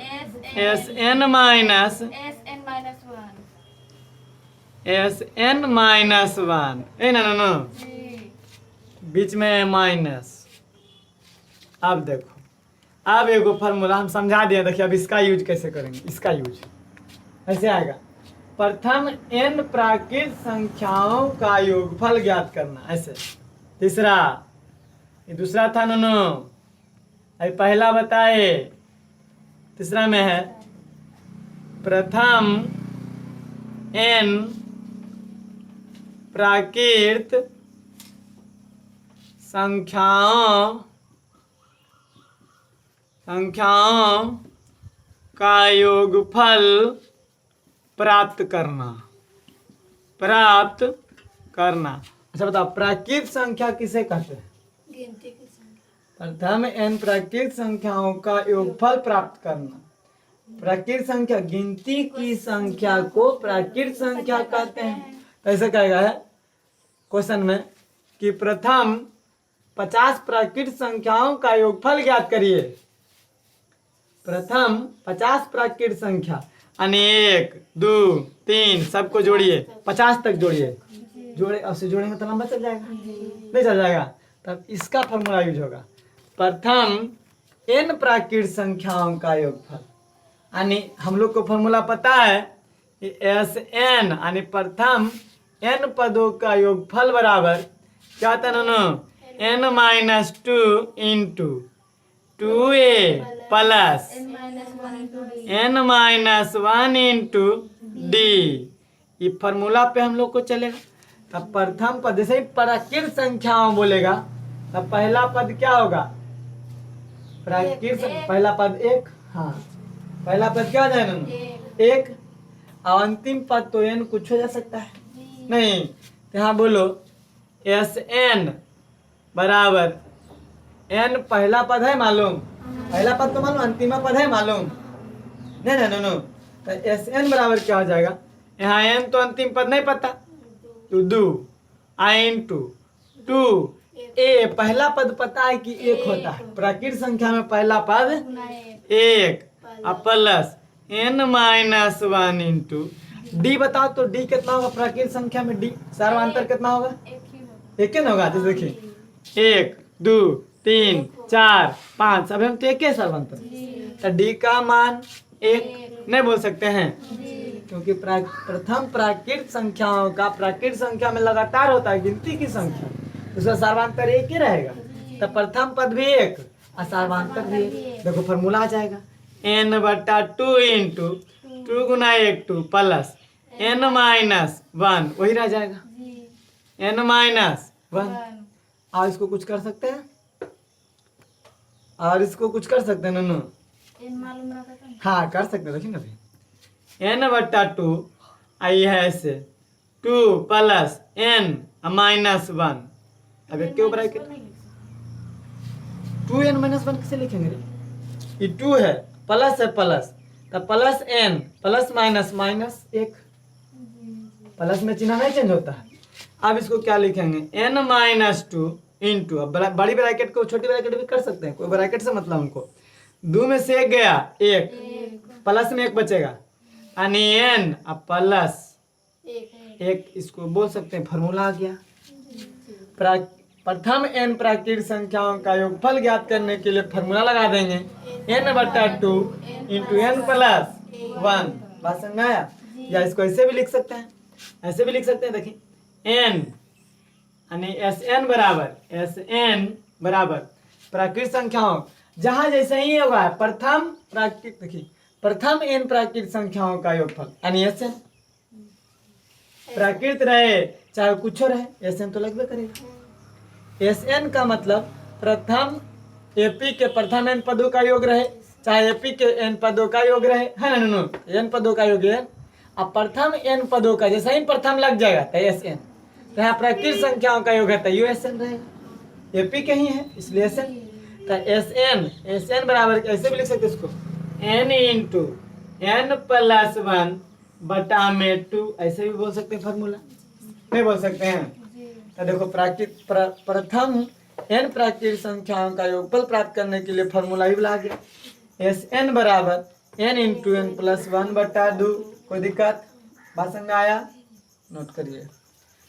Sn माइनस वन, ना बीच में माइनस। अब देखो, अब एगो फार्मूला हम समझा दिया, देखिए अब इसका यूज कैसे करेंगे। इसका यूज ऐसे आएगा, प्रथम n प्राकृत संख्याओं का योगफल ज्ञात करना, ऐसे। तीसरा, ये दूसरा था नो, अभी पहला बताए, तीसरा में है प्रथम n प्राकृत संख्याओं का योगफल प्राप्त करना। अच्छा बताओ, प्राकृत संख्या किसे कहते हैं? गिनती की संख्या। प्रथम n प्राकृत संख्याओं का योगफल प्राप्त करना। प्राकृत संख्या, गिनती की संख्या को प्राकृत संख्या कहते हैं। ऐसे कहेगा है क्वेश्चन में कि प्रथम 50 प्राकृत संख्याओं का योगफल ज्ञात करिए। प्रथम 50 प्राकृत संख्या, यानी 1 2 3 सबको जोड़िए, 50 तक जोड़िए, जोड़े उससे जोड़ेंगे तो लंबा चल जाएगा, नहीं चल जाएगा। तब इसका फॉर्मूला यूज होगा, प्रथम n प्राकृत संख्याओं का योगफल, यानी हम लोग को फॉर्मूला पता है कि Sn यानी प्रथम n पदों का योगफल बराबर क्या था ना, n-2 into 2a plus n-1 into d। ये फॉर्मूला पे हम लोग को चलेगा। तब प्रथम पद, जैसे ही प्राकृत संख्याओं बोलेगा तब पहला पद क्या होगा, प्राकृत पहला पद 1, हाँ पहला पद क्या हो जाएगा, 1। और अंतिम पद तो n कुछ हो जा सकता है, नहीं तो यहाँ बोलो Sn बराबर n पहला पद है मालूम, पहला पद तो मालूम, अंतिमा पद है मालूम, नहीं तो Sn बराबर क्या हो जाएगा, यहाँ n तो अंतिम पद नहीं पता, तो 2 इंटू 2a, पहला पद पता है कि 1 होता है, प्राकृत संख्या में पहला पद 1 प्लस n-1 इंटू d। बताओ तो d कितना होगा प्राकृत संख्या में, d सर्वांतर कितना होगा, एक ही ना होगा। जैसे देखिए 1 2 3 4 5, अब हम तो एक ही सर्वांतर, तो d का मान 1 नहीं बोल सकते हैं, क्योंकि प्रथम प्राकृत संख्याओं का प्राकृत संख्या में लगातार होता है गिनती की संख्या, उसका सर्वांतर 1 ही रहेगा। तो प्रथम पद भी 1 और सर्वांतर भी 1। देखो फॉर्मूला आ जाएगा n/2 इंटू 2 गुना 1 2 प्लस n माइनस 1 वही रह जाएगा n माइनस 1। और इसको कुछ कर सकते हैं, और इसको कुछ कर सकते हैं नन्नू? हाँ कर सकते हैं, देखिए ना भाई n बट्टा 2 आई है ऐसे 2 प्लस n माइनस 1। अब एक के ऊपर 2n माइनस 1 कैसे लिखेंगे रे? ये 2 है, प्लस है प्लस, तो plus n plus minus minus 1, plus में चिन्ह नहीं चेंज होता है। अब इसको क्या लिखेंगे n माइनस 2 इंटू, अब बड़ी ब्रैकेट को छोटी ब्रैकेट भी कर सकते हैं, कोई ब्रैकेट से मतलब हमको 2 में से 1 गया 1, प्लस में 1 बचेगा यानी n अब प्लस 1, इसको बोल सकते हैं फार्मूला आ गया। प्रथम n प्राकृतिक संख्याओं का योगफल ज्ञात करने के लिए फार्मूला लगा देंगे n बट्टा 2 इंटू n प्लस 1। बात समझ में आया? या इसको ऐसे भी लिख सकते हैं, ऐसे भी लिख सकते हैं, देखिए n यानी Sn बराबर प्राकृतिक संख्याओं, जहां जैसे ही होगा प्रथम प्राकृतिक, देखिए प्रथम n प्राकृतिक संख्याओं का योगफल यानी Sn, प्राकृत रहे चाहे कुछ रहे Sn तो लगभग करेगा। Sn का मतलब प्रथम एपी के प्रथम n पदों का योग रहे चाहे एपी के n पदों का योग रहे, है ना नो? n पदों का योग है। अब प्रथम n पदों का जैसा ही प्रथम लग जाएगा तो Sn, तो यहाँ प्राकृतिक संख्याओं का योग है तो यू Sn रहेगा, एपी के ही है इसलिए Sn। तो Sn बराबर ऐसे भी लिख सकते इसको n इंटू n प्लस 1 बटा में 2, ऐसे भी बोल सकते हैं फार्मूला, नहीं बोल सकते हैं? तो देखो प्रथम n प्राकृतिक संख्याओं का योगफल प्राप्त करने के लिए फार्मूला ही बुला गया Sn बराबर n इंटू n प्लस 1 बटा 2। कोई दिक्कत? बात समझ में आया? नोट करिए,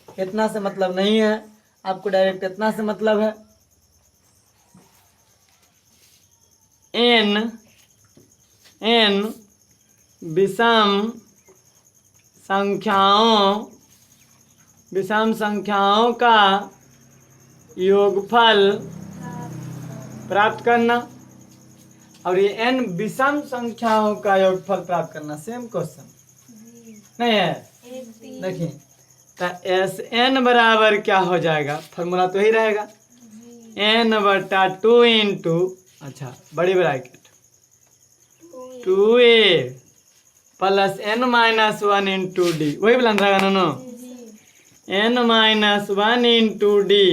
इतना से मतलब नहीं है आपको, डायरेक्ट इतना से मतलब है n विषम संख्याओं का योगफल प्राप्त करना, और ये n विषम संख्याओं का योगफल प्राप्त करना सेम क्वेश्चन नहीं है? देखिए तो Sn बराबर क्या हो जाएगा, फार्मूला तो ही रहेगा n बटा 2 इंटू, अच्छा बड़ी bracket 2a plus n minus 1 into D, वही बुलंद रहेगा ना? n minus 1 into D.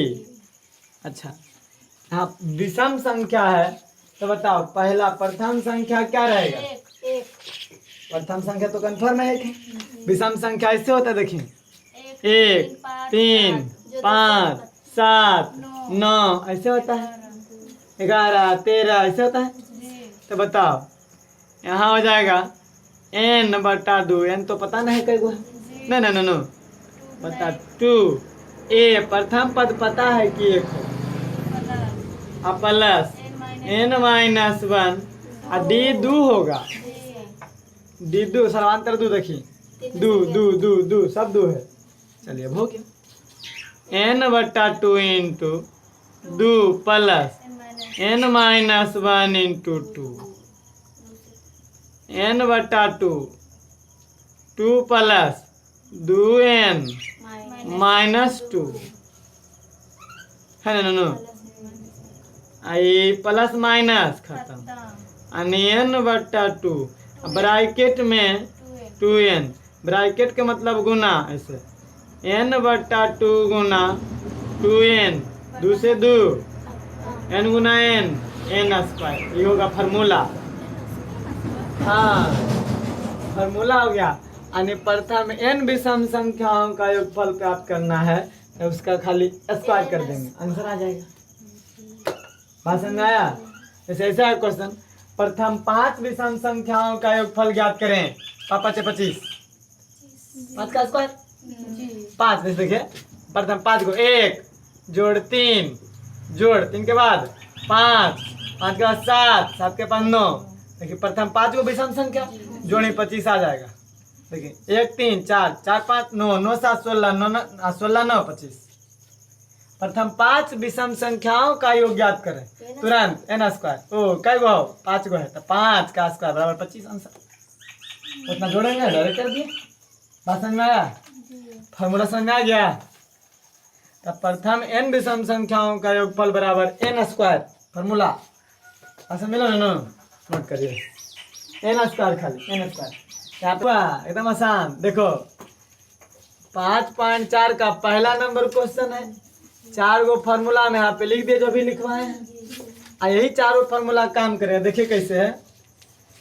अच्छा यहाँ विषम संख्या है तो बताओ पहला प्रथम संख्या क्या रहेगा? प्रथम संख्या तो कंफर्म है, विषम संख्या ऐसे होता है, देखिए 1 3 5 7 9 ऐसे होता है, 11 13 ऐसे होता है। तो बताओ यहाँ हो जाएगा n बटा 2, n तो पता नहीं कई गो है, नहीं बता 2 a प्रथम पद पता है कि 1 है, अब प्लस n माइनस 1 और डी 2 होगा, डी 2 सर्वांतर 2, देखिए 2 सब 2 है। चलिए अब हो गया n बट्टा 2 into 2 plus n minus 1 into 2, n बट्टा 2 प्लस 2n माइनस 2, है ना? आई प्लस माइनस खत्म, n बट्टा 2 ब्रैकेट में 2n, ब्रैकेट के मतलब गुना, ऐसे n बट्टा 2 गुना 2n, 2 से 2 n गुना n स्क्वायर, ये होगा फार्मूला। हाँ फार्मूला हो गया, यानी प्रथम n विषम संख्याओं का योगफल प्राप्त करना है तो उसका खाली स्क्वायर कर देंगे, आंसर आ जाएगा। बात समझ में आया? जैसे ऐसा है क्वेश्चन, प्रथम 5 विषम संख्याओं का योगफल ज्ञात करें, 5 5 25, 5 का स्क्वायर 5, जैसे देखिए प्रथम 5 को 1 जोड़ 3 जोड़ 3 के बाद 5 5 के बाद 7 7 के बाद 9, देखिए प्रथम 5 को विषम संख्या जोड़ी 25 आ जाएगा, देखिए 1 3 4 4 5 9 9 7 16 9 16 9 25। प्रथम 5 विषम संख्याओं का योग ज्ञात करें तुरंत n स्क्वायर, ओ कई गो 5 गो है तो 5 का स्क्वायर बराबर 25 आंसर। उतना जोड़ेंगे डायरेक्ट कर दिए। बात समझ में आया? फॉर्मूला समझ में आ गया? तब प्रथम n विषम संख्याओं का योगफल बराबर n स्क्वायर। फॉर्मूला ऐसा मिला ना, नोट करिए n स्क्वायर, खाली n स्क्वायर। यहाँ पे एकदम आसान, देखो 5.4 का पहला नंबर क्वेश्चन है। 4 गो फॉर्मूला में यहाँ पे लिख दिए जो भी लिखवाए हैं, और यही चारों फॉर्मूला काम करेगा। देखिए कैसे है।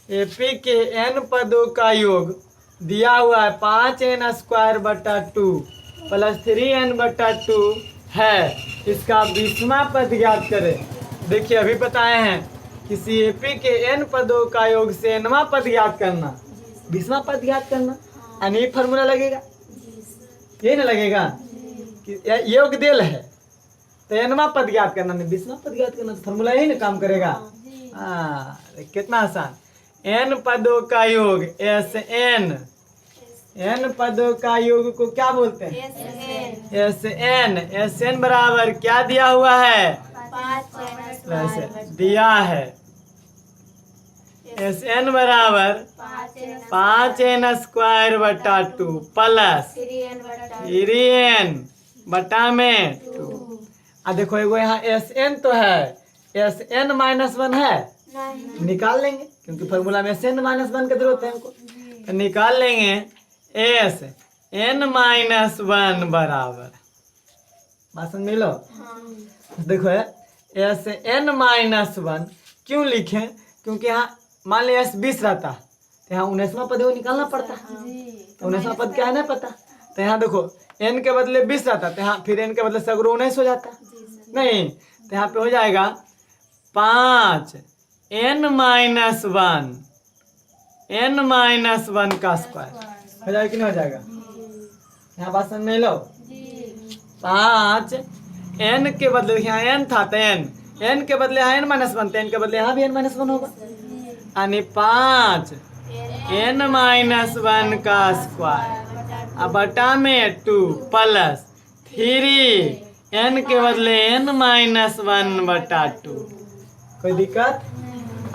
एपी के n पदों का योग दिया हुआ है 5n स्क्वायर बटा 2 प्लस 3n बटा 2 है। इसका 20वां पद ज्ञात करें। देखिए अभी बताए हैं किसी एपी के n पदों का योग से nवां पद ज्ञात करना, 20वां पद ज्ञात करना, और यही फॉर्मूला लगेगा। यही ना लगेगा कि योग दिल है तो nवां पद ज्ञात करना, नहीं 20वां पद ज्ञात करना, तो फॉर्मूला यही ना काम करेगा। कितना आसान। n पदों का योग Sn, n पदों का योग को क्या बोलते हैं? Sn बराबर क्या दिया हुआ है? दिया है Sn बराबर 5n स्क्वायर बटा 2 प्लस 3n बटा में 2। अब देखो एगो यहाँ Sn तो है, Sn -1 है, निकाल लेंगे क्योंकि फॉर्मूला में Sn -1 की जरूरत है हमको, तो निकाल लेंगे Sn-1 बराबर। बात समझ लो। देखो Sn-1 क्यों लिखें? क्योंकि यहाँ मान लिया S 20 रहता तो यहाँ 19वां पद वो निकालना पड़ता, तो 19वां पद क्या है ना पता, तो यहाँ देखो n के बदले 20 रहता तो यहाँ फिर n के बदले सगरो 19 हो जाता नहीं, तो यहाँ पे हो जाएगा 5n-1 n-1 का स्क्वायर हो जाएगा कि नहीं हो जाएगा? यहाँ बात समझ में लो। 5 n के बदले यहाँ n था तो n के बदले यहाँ n-1 तो n के बदले यहाँ भी n-1 होगा, यानी 5 n-1 का स्क्वायर अब बटा में 2 प्लस 3 n के बदले n-1 बटा 2। कोई दिक्कत?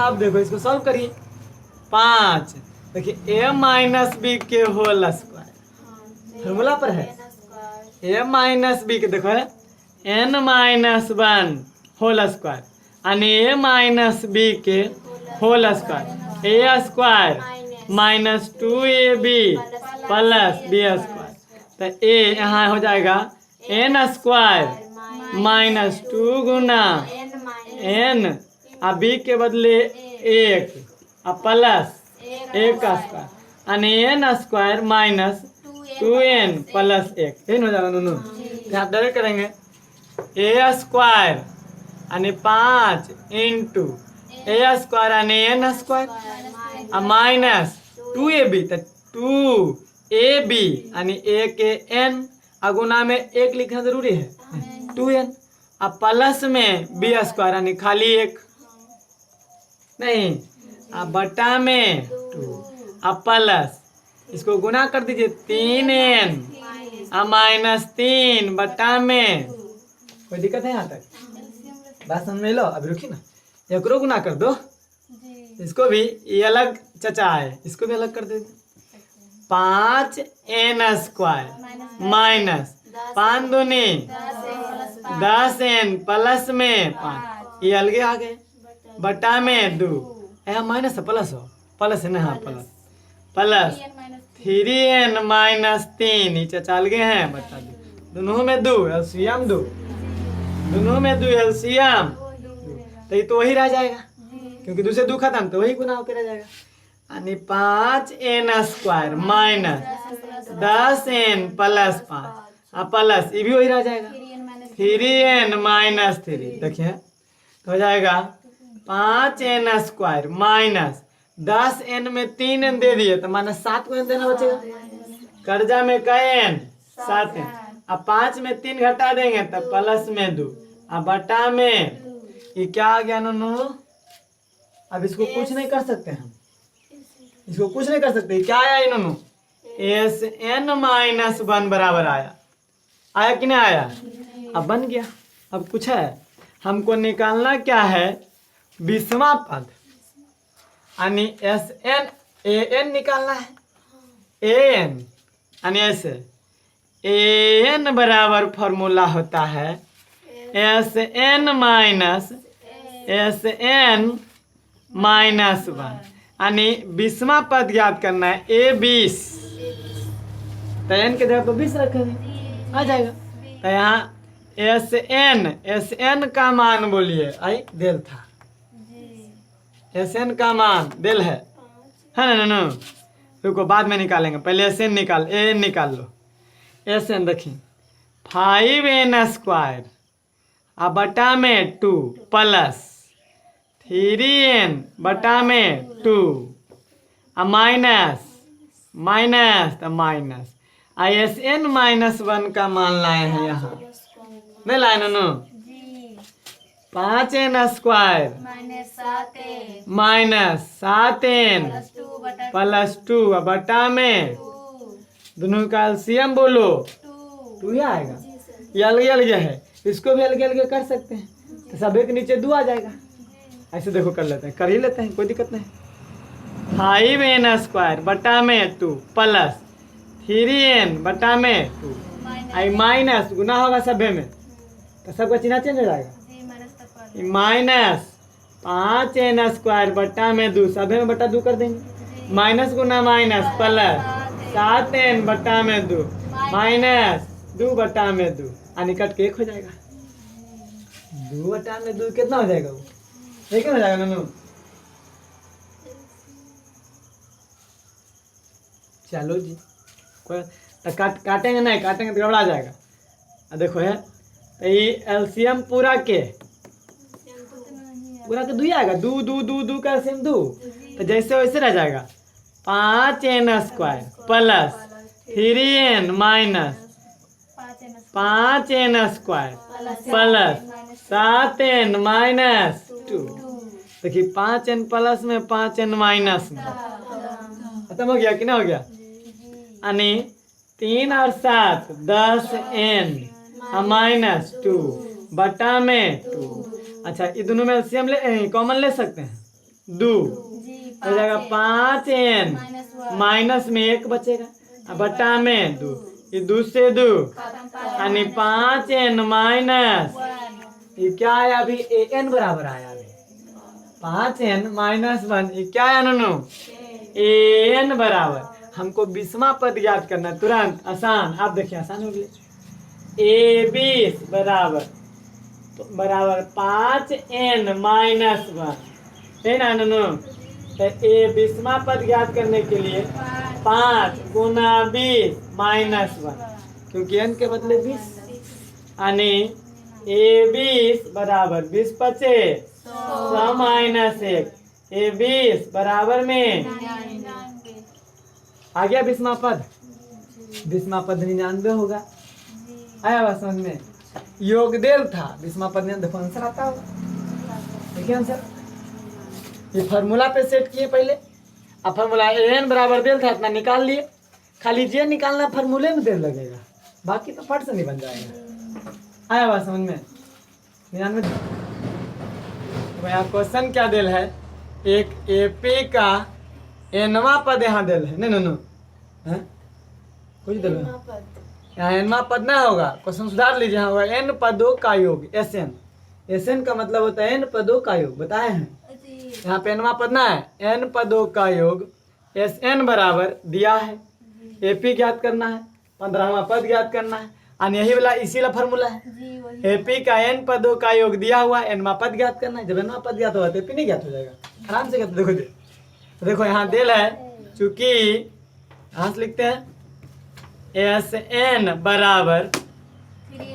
अब देखो इसको सॉल्व करिए। 5 देखिए a माइनस बी के होल स्क्वायर फॉर्मूला पर है। a माइनस बी के देखो है n-1 होल स्क्वायर, यानी a माइनस बी के whole square, a square minus 2ab plus b square, तो a यहाँ हो जाएगा n स्क्वायर माइनस 2 गुना n, अब b के बदले 1 अब प्लस 1 का स्क्वायर, यानी n square minus 2n plus 1। यही हो जाएगा नूनू। यहाँ डायरेक्ट करेंगे a स्क्वायर यानी 5 इंटू a स्क्वायर यानी n स्क्वायर अब माइनस 2ab तो 2ab यानी a के n अगुना में 1 लिखना जरूरी है 2n, अब प्लस में b स्क्वायर यानी खाली 1 नहीं, अब बटा में 2 अब प्लस इसको गुना कर दीजिए 3n अब माइनस 3 बटा में। कोई दिक्कत है यहाँ तक? बात समझ में लो। अभी रुकी ना, एक गुना कर दो, इसको भी ये अलग चचा है, इसको भी अलग कर दे। 5n स्क्वायर माइनस 5 दूनी 10n प्लस में 5, ये अलगे आ गए बटा में 2, यहाँ माइनस प्लस हो प्लस है ना, हाँ प्लस प्लस 3n माइनस 3 ये चचा अलगे हैं बटा 2, दोनों में 2 एलसीएम 2, दोनों में 2 एलसीएम, तो ये तो वही रह जाएगा क्योंकि दूसरे 2 खत्म तो वही गुना होकर रह जाएगा, यानी 5n square minus 10n plus 5 अब प्लस ये भी वही रह जाएगा 3n माइनस 3। देखिए तो हो जाएगा 5n स्क्वायर माइनस 10n में 3n दे दिए तो माइनस 7 को n देना बचेगा, कर्जा में कई n 7n, अब 5 में 3 घटा देंगे तो प्लस में 2 अब बटा में ये क्या आ गया नोनू? अब इसको कुछ नहीं कर सकते हम, इसको कुछ नहीं कर सकते। क्या आया इन्होंने? Sn-1 बराबर आया कि नहीं आया? अब बन गया। अब कुछ है हमको निकालना क्या है? 20वां पद, यानी Sn ए एन निकालना है, ए एन यानी ऐसे ए एन बराबर फॉर्मूला होता है S N minus S N minus 1 यानी 20वां पद ज्ञात करना है ए 20, तो एन के जगह पर 20 रखेंगे आ जाएगा। तो यहाँ एस एन का मान बोलिए आई दिल था, एस एन का मान दिल है ना। रुको बाद में निकालेंगे, पहले एस एन निकाल, ए एन निकाल लो। एस एन देखिए 5n² अब बटा में 2 प्लस 3n बटा में 2 अब माइनस तो माइनस एस एन -1 का मान लाए हैं यहाँ, नहीं लाए ना 5n² -7n प्लस 2 बटा में दोनों का एलसीएम बोलो 2 ही आएगा। ये अलग अलग है, इसको भी अलग अलग कर सकते हैं, तो सब एक नीचे 2 आ जाएगा। ऐसे देखो कर लेते हैं, कर ही लेते हैं, कोई दिक्कत नहीं। 5n² बटा में 2 प्लस 3n बटा में 2 आई माइनस गुना होगा सभे में, तो सबका चिन्ह चेंज हो जाएगा। माइनस 5n² बटा में 2 सभे में बटा 2 कर देंगे, माइनस गुना माइनस प्लस 7n बटा में 2 माइनस 2 बटा में 2 यानी कट के 1 हो जाएगा। 2 बटा में 2 कितना हो जाएगा, वो 1 हो जाएगा ननू। चलो जी कोई तो काटेंगे नहीं, काटेंगे तो गड़बड़ा जाएगा। देखो है तो ये एलसीएम पूरा के 2 आएगा, 2 का एलसीएम 2, तो जैसे वैसे रह जाएगा 5n² plus 3n minus 5n² plus 7n minus 2। देखिए 5n प्लस में 5n माइनस में खत्म हो गया कि ना हो गया, यानी 3 और 7 10n माइनस 2 बटा में 2। अच्छा ये दोनों में एलसीएम ले कॉमन ले सकते हैं, 2 हो जाएगा 5n माइनस में 1 बचेगा बटा में 2, ये 2 से 2 यानी 5n माइनस ये क्या आया अभी an बराबर आया अभी 5n -1 ये क्या आया नोनो an बराबर। हमको 20वां पद याद करना है तुरंत, आसान। आप देखिए आसान हो गया। ए 20 बराबर 5n -1 है ना नोनो। तो ए 20वां पद याद करने के लिए 5 गुना 20 -1 क्योंकि n के बदले 20 यानी ए 20 बराबर 20 पचे 100 माइनस 1 ए 20 बराबर में आ गया 20वां पद। 20वां पद 99 होगा, आया बात समझ में। योग देल था 20वां पद में, देखो आंसर आता होगा, देखिए आंसर। ये फार्मूला पे सेट किए पहले, अब फार्मूला an बराबर देल था इतना निकाल लिए, खाली जे निकालना फार्मूले में देर लगेगा, बाकी तो फट से नहीं बन जाएगा। आया बात समझ में। 99 क्वेश्चन क्या देल है, एक एपी का nवां पद यहाँ देल है, नहीं कुछ दिल यहाँ nवां पद ना होगा, क्वेश्चन सुधार लीजिए। यहाँ होगा n पदों का योग Sn, Sn का मतलब होता है n पदों का योग, बताए हैं। यहाँ पे nवां पद ना है, n पदों का योग Sn बराबर दिया है, एपी ज्ञात करना है, 15वां पद ज्ञात करना है, और यही वाला इसी वाला फॉर्मूला है। एपी का n पदों का योग दिया हुआ है, nवां पद ज्ञात करना है। जब nवां पद ज्ञात होगा तो एपी नहीं ज्ञात हो जाएगा, आराम से कहते। देखो यहाँ दिल है, चूंकि यहाँ से लिखते हैं Sn बराबर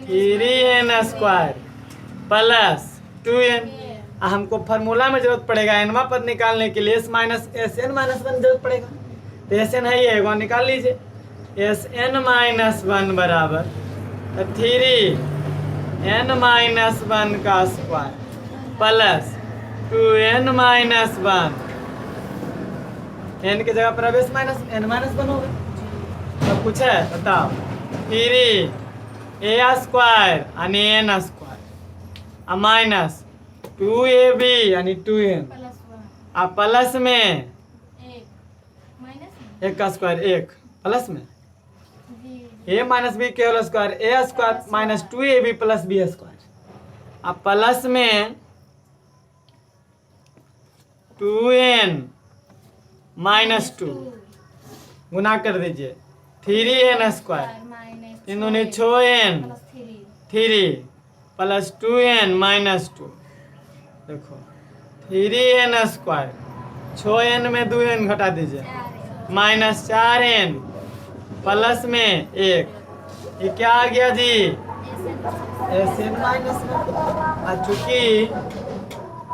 3n² प्लस 2n। हमको फार्मूला में जरूरत पड़ेगा nवां पद निकालने के लिए Sn -1 जरूरत पड़ेगा, तो Sn है ये वहाँ निकाल लीजिए। Sn -1 बराबर 3n -1 का स्क्वायर प्लस 2n -1, n की जगह पर अब n-1 होगा। सब कुछ है बताओ, 3a² यानी n² माइनस 2ab यानी 2n, अब प्लस में एक का स्क्वायर एक प्लस में जी a माइनस बी के whole square a square minus 2ab plus b square. अब प्लस में 2n माइनस 2 गुना कर दीजिए 3n स्क्वायर माइनस 3 दूनी 6n plus 3 3 plus 2n minus 2 देखो 3n स्क्वायर 6n में 2n घटा दीजिए माइनस 4n प्लस में 1 ये क्या आ गया जी एन माइनस में। चूंकि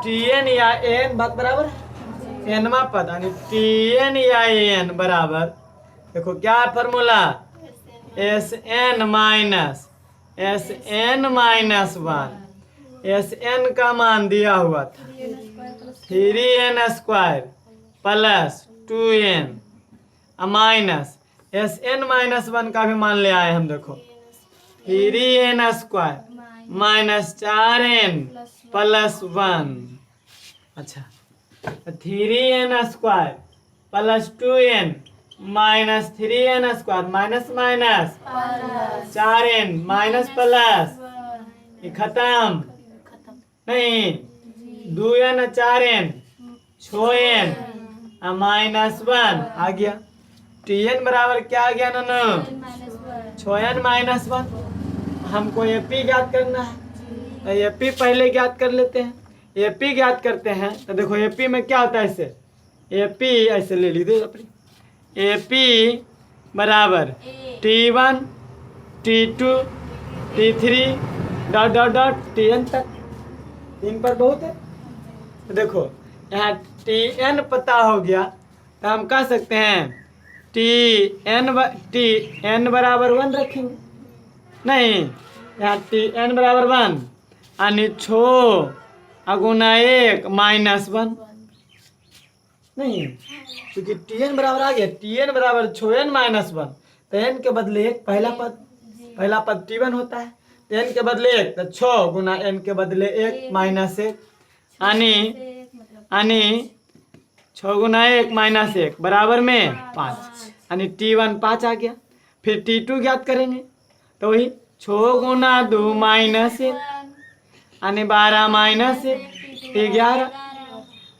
tn या an बात बराबर है n मा पद यानी tn या an बराबर देखो क्या formula Sn minus Sn minus 1 Sn का मान दिया हुआ था 3n square plus 2n minus Sn minus 1 का भी मान ले आए हम देखो 3n square minus 4n plus 1। अच्छा 3n square plus 2n minus 3n square minus minus 4n minus plus ये खत्म नहीं 2n 4n 6n माइनस 1 आ गया tn बराबर क्या आ गया नोनो 6n माइनस 1। हमको एपी ज्ञात करना है तो एपी पहले ज्ञात कर लेते हैं। एपी ज्ञात करते हैं तो देखो एपी में क्या होता है ऐसे एपी ऐसे ले लीजिए अपनी एपी बराबर t1 t2 t3 dot dot dot tn तक 3 पर बहुत है। तो देखो यहाँ tn पता हो गया तो हम कह सकते हैं tn बराबर 1 रखेंगे नहीं यहाँ tn बराबर 1 यानी 6 गुना 1 माइनस 1 नहीं क्योंकि tn बराबर आ गया tn बराबर 6n माइनस 1 तो n के बदले 1 पहला पद t1 होता है तो n के बदले 1 तो 6 गुना n के बदले 1 माइनस 1 यानी 6 गुना 1 माइनस 1 बराबर में 5 यानी t1 5 आ गया। फिर t2 ज्ञात करेंगे तो वही 6 गुना 2 माइनस 1 यानी 12 माइनस 1 11।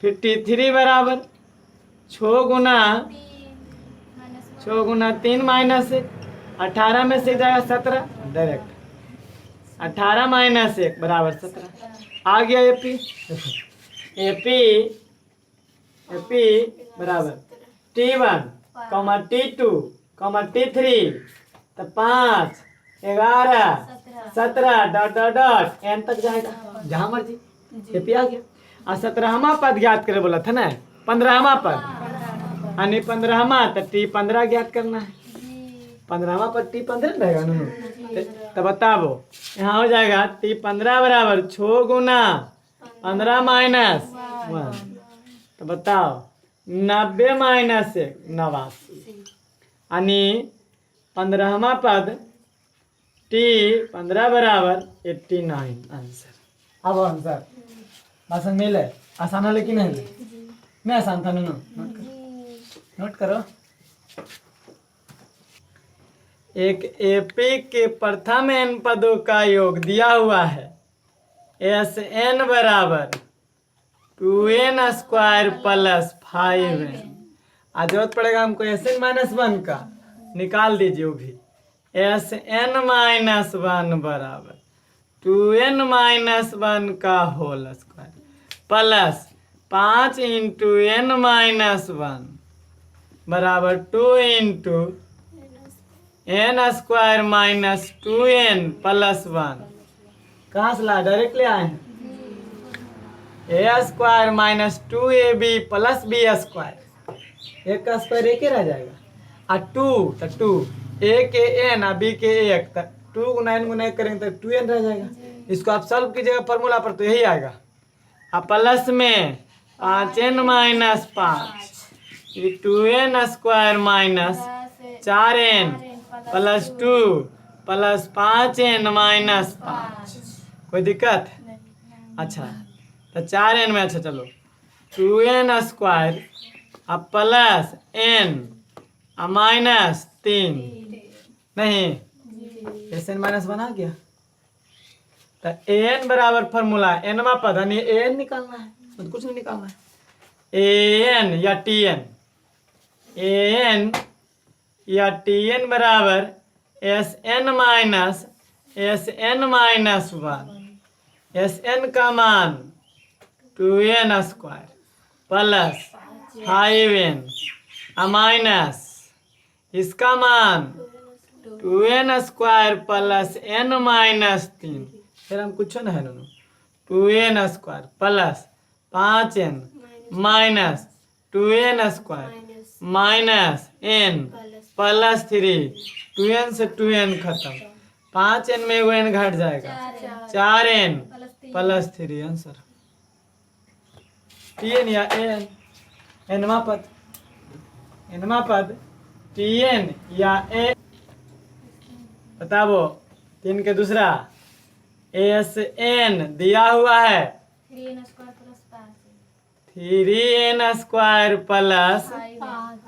फिर t3 बराबर 6 गुना 3 माइनस 1 18 में से जाएगा 17 डायरेक्ट 18 माइनस 1 बराबर 17 आ गया एपी बराबर t1 t2 t3 तो 5 11 17 डॉट डॉट डॉट n तक जाएगा जहाँ मर्जी एपी आ गया। और 17वां पद ज्ञात करे बोला था ना 15वां पद यानी 15वां तो t15 ज्ञात करना है 15वां पद t15 रहेगा ना तो बताओ यहाँ हो जाएगा t15 बराबर 6 गुना 15 माइनस 1 तो बताओ 90 माइनस 1 89 यानी 15वां पद t15 बराबर 89 आंसर। अब आंसर भाषण मिले आसान है लेकिन नहीं मैं आसान था नोट करो। एक एपी के प्रथम n पदों का योग दिया हुआ है Sn बराबर 2n स्क्वायर प्लस 5n। आज जरूरत पड़ेगा हमको Sn माइनस 1 का निकाल दीजिए वो भी Sn माइनस 1 बराबर 2n माइनस 1 का whole square plus 5 into n minus 1 बराबर 2 into n square minus 2n plus 1 कहाँ से ला डायरेक्ट ले आए हैं a square minus 2ab plus b square एक का स्क्वायर एक ही रह जाएगा और 2 तो 2 a के n और b के 1 तो 2 गुना n गुना 1 करेंगे तो 2n रह जाएगा। इसको आप सॉल्व कीजिएगा फॉर्मूला पर तो यही आएगा। अब प्लस में 5n minus 5 2n square minus 4n plus 2 plus 5n minus 5 कोई दिक्कत? अच्छा तो 4n में अच्छा चलो 2n स्क्वायर अब प्लस n माइनस 3 नहीं जी एस एन माइनस बना गया। तो ए एन बराबर फॉर्मूला एनवा पद यानी ए एन निकालना है, तो कुछ नहीं निकालना है। ए एन या टी एन, ए एन या टी एन बराबर S N minus 1। S N का मान 2n square plus 5n minus इसका मान 2n square plus n minus 3। फिर हम कुछ ना है 2n square plus 5n minus 2n square minus n plus 3। 2n से 2n खत्म, 5n में एगो n घट जाएगा, 4n प्लस 3 आंसर। tn या an एनवा पद tn या a बताओ। 3 के दूसरा एस एन दिया हुआ है 3n square plus 5 3n square plus 5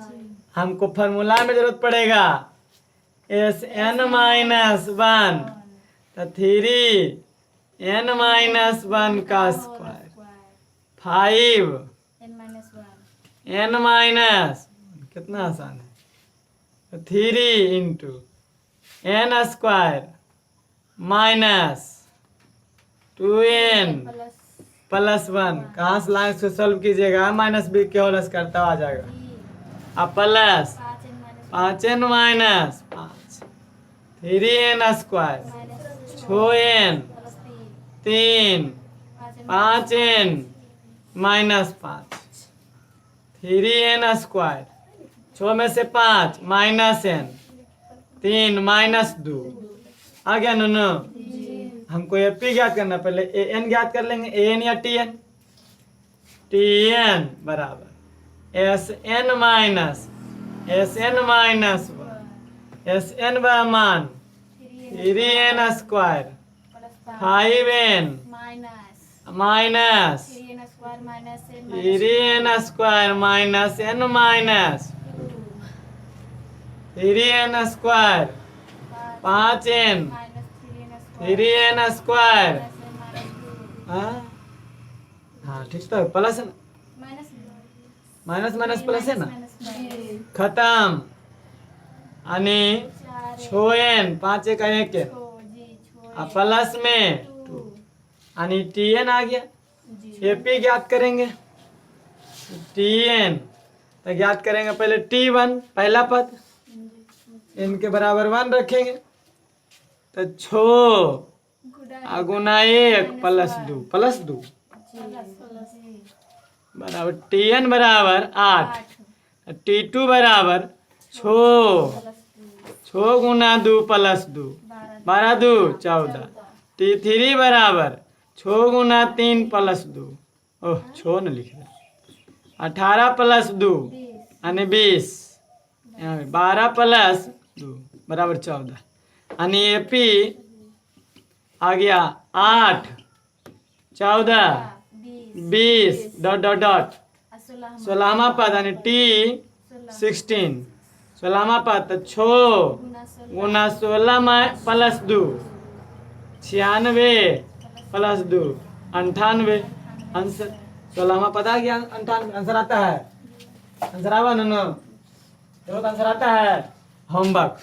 हमको फॉर्मूला में जरूरत पड़ेगा एस एन माइनस 1, तो 3n माइनस 1 का स्क्वायर 5 n माइनस कितना आसान है, 3 into n square minus 2n plus 1। कहाँ से लाइन से सॉल्व कीजिएगा, माइनस बी के होल स्क्वायर तब आ जाएगा। अब plus 5n minus 5 3n square 6n 3 5n minus 5 3n square 6 में से 5 माइनस n 3 माइनस 2 आ गया नो। हमको ए पी ज्ञात करना, पहले ए एन ज्ञात कर लेंगे। ए एन या टी एन बराबर S N minus 1 S N का मान 3n square 5n minus 3n square minus n minus 3n square 5n 3n square. हाँ ठीक तो प्लस है ना, माइनस माइनस प्लस है ना, खत्म। यानी 6n 5 का 1 प्लस में 2 यानी tn आ गया। एपी ज्ञात करेंगे, tn तो ज्ञात करेंगे पहले t1 पहला पद इनके बराबर 1 रखेंगे, तो 6 गुना 1 प्लस 2 बराबर tn बराबर 8, t2 बराबर 6 गुना 2 प्लस 2 12 2 14, t3 बराबर 6 गुना 3 प्लस 2 ओह 6 न लिख रहा 18 प्लस 2 यानी 20 12 प्लस 2 बराबर 14 यानी एपी आ गया 8 14 20 डॉट डॉट डॉट 16वां पद यानी टी 16 16वां पद 6 गुना 16 में प्लस 2 96 प्लस 2 98 आंसर। 16वां पद आ गया 98 आंसर आता है। आंसर आवा नो आंसर आता है होमवर्क।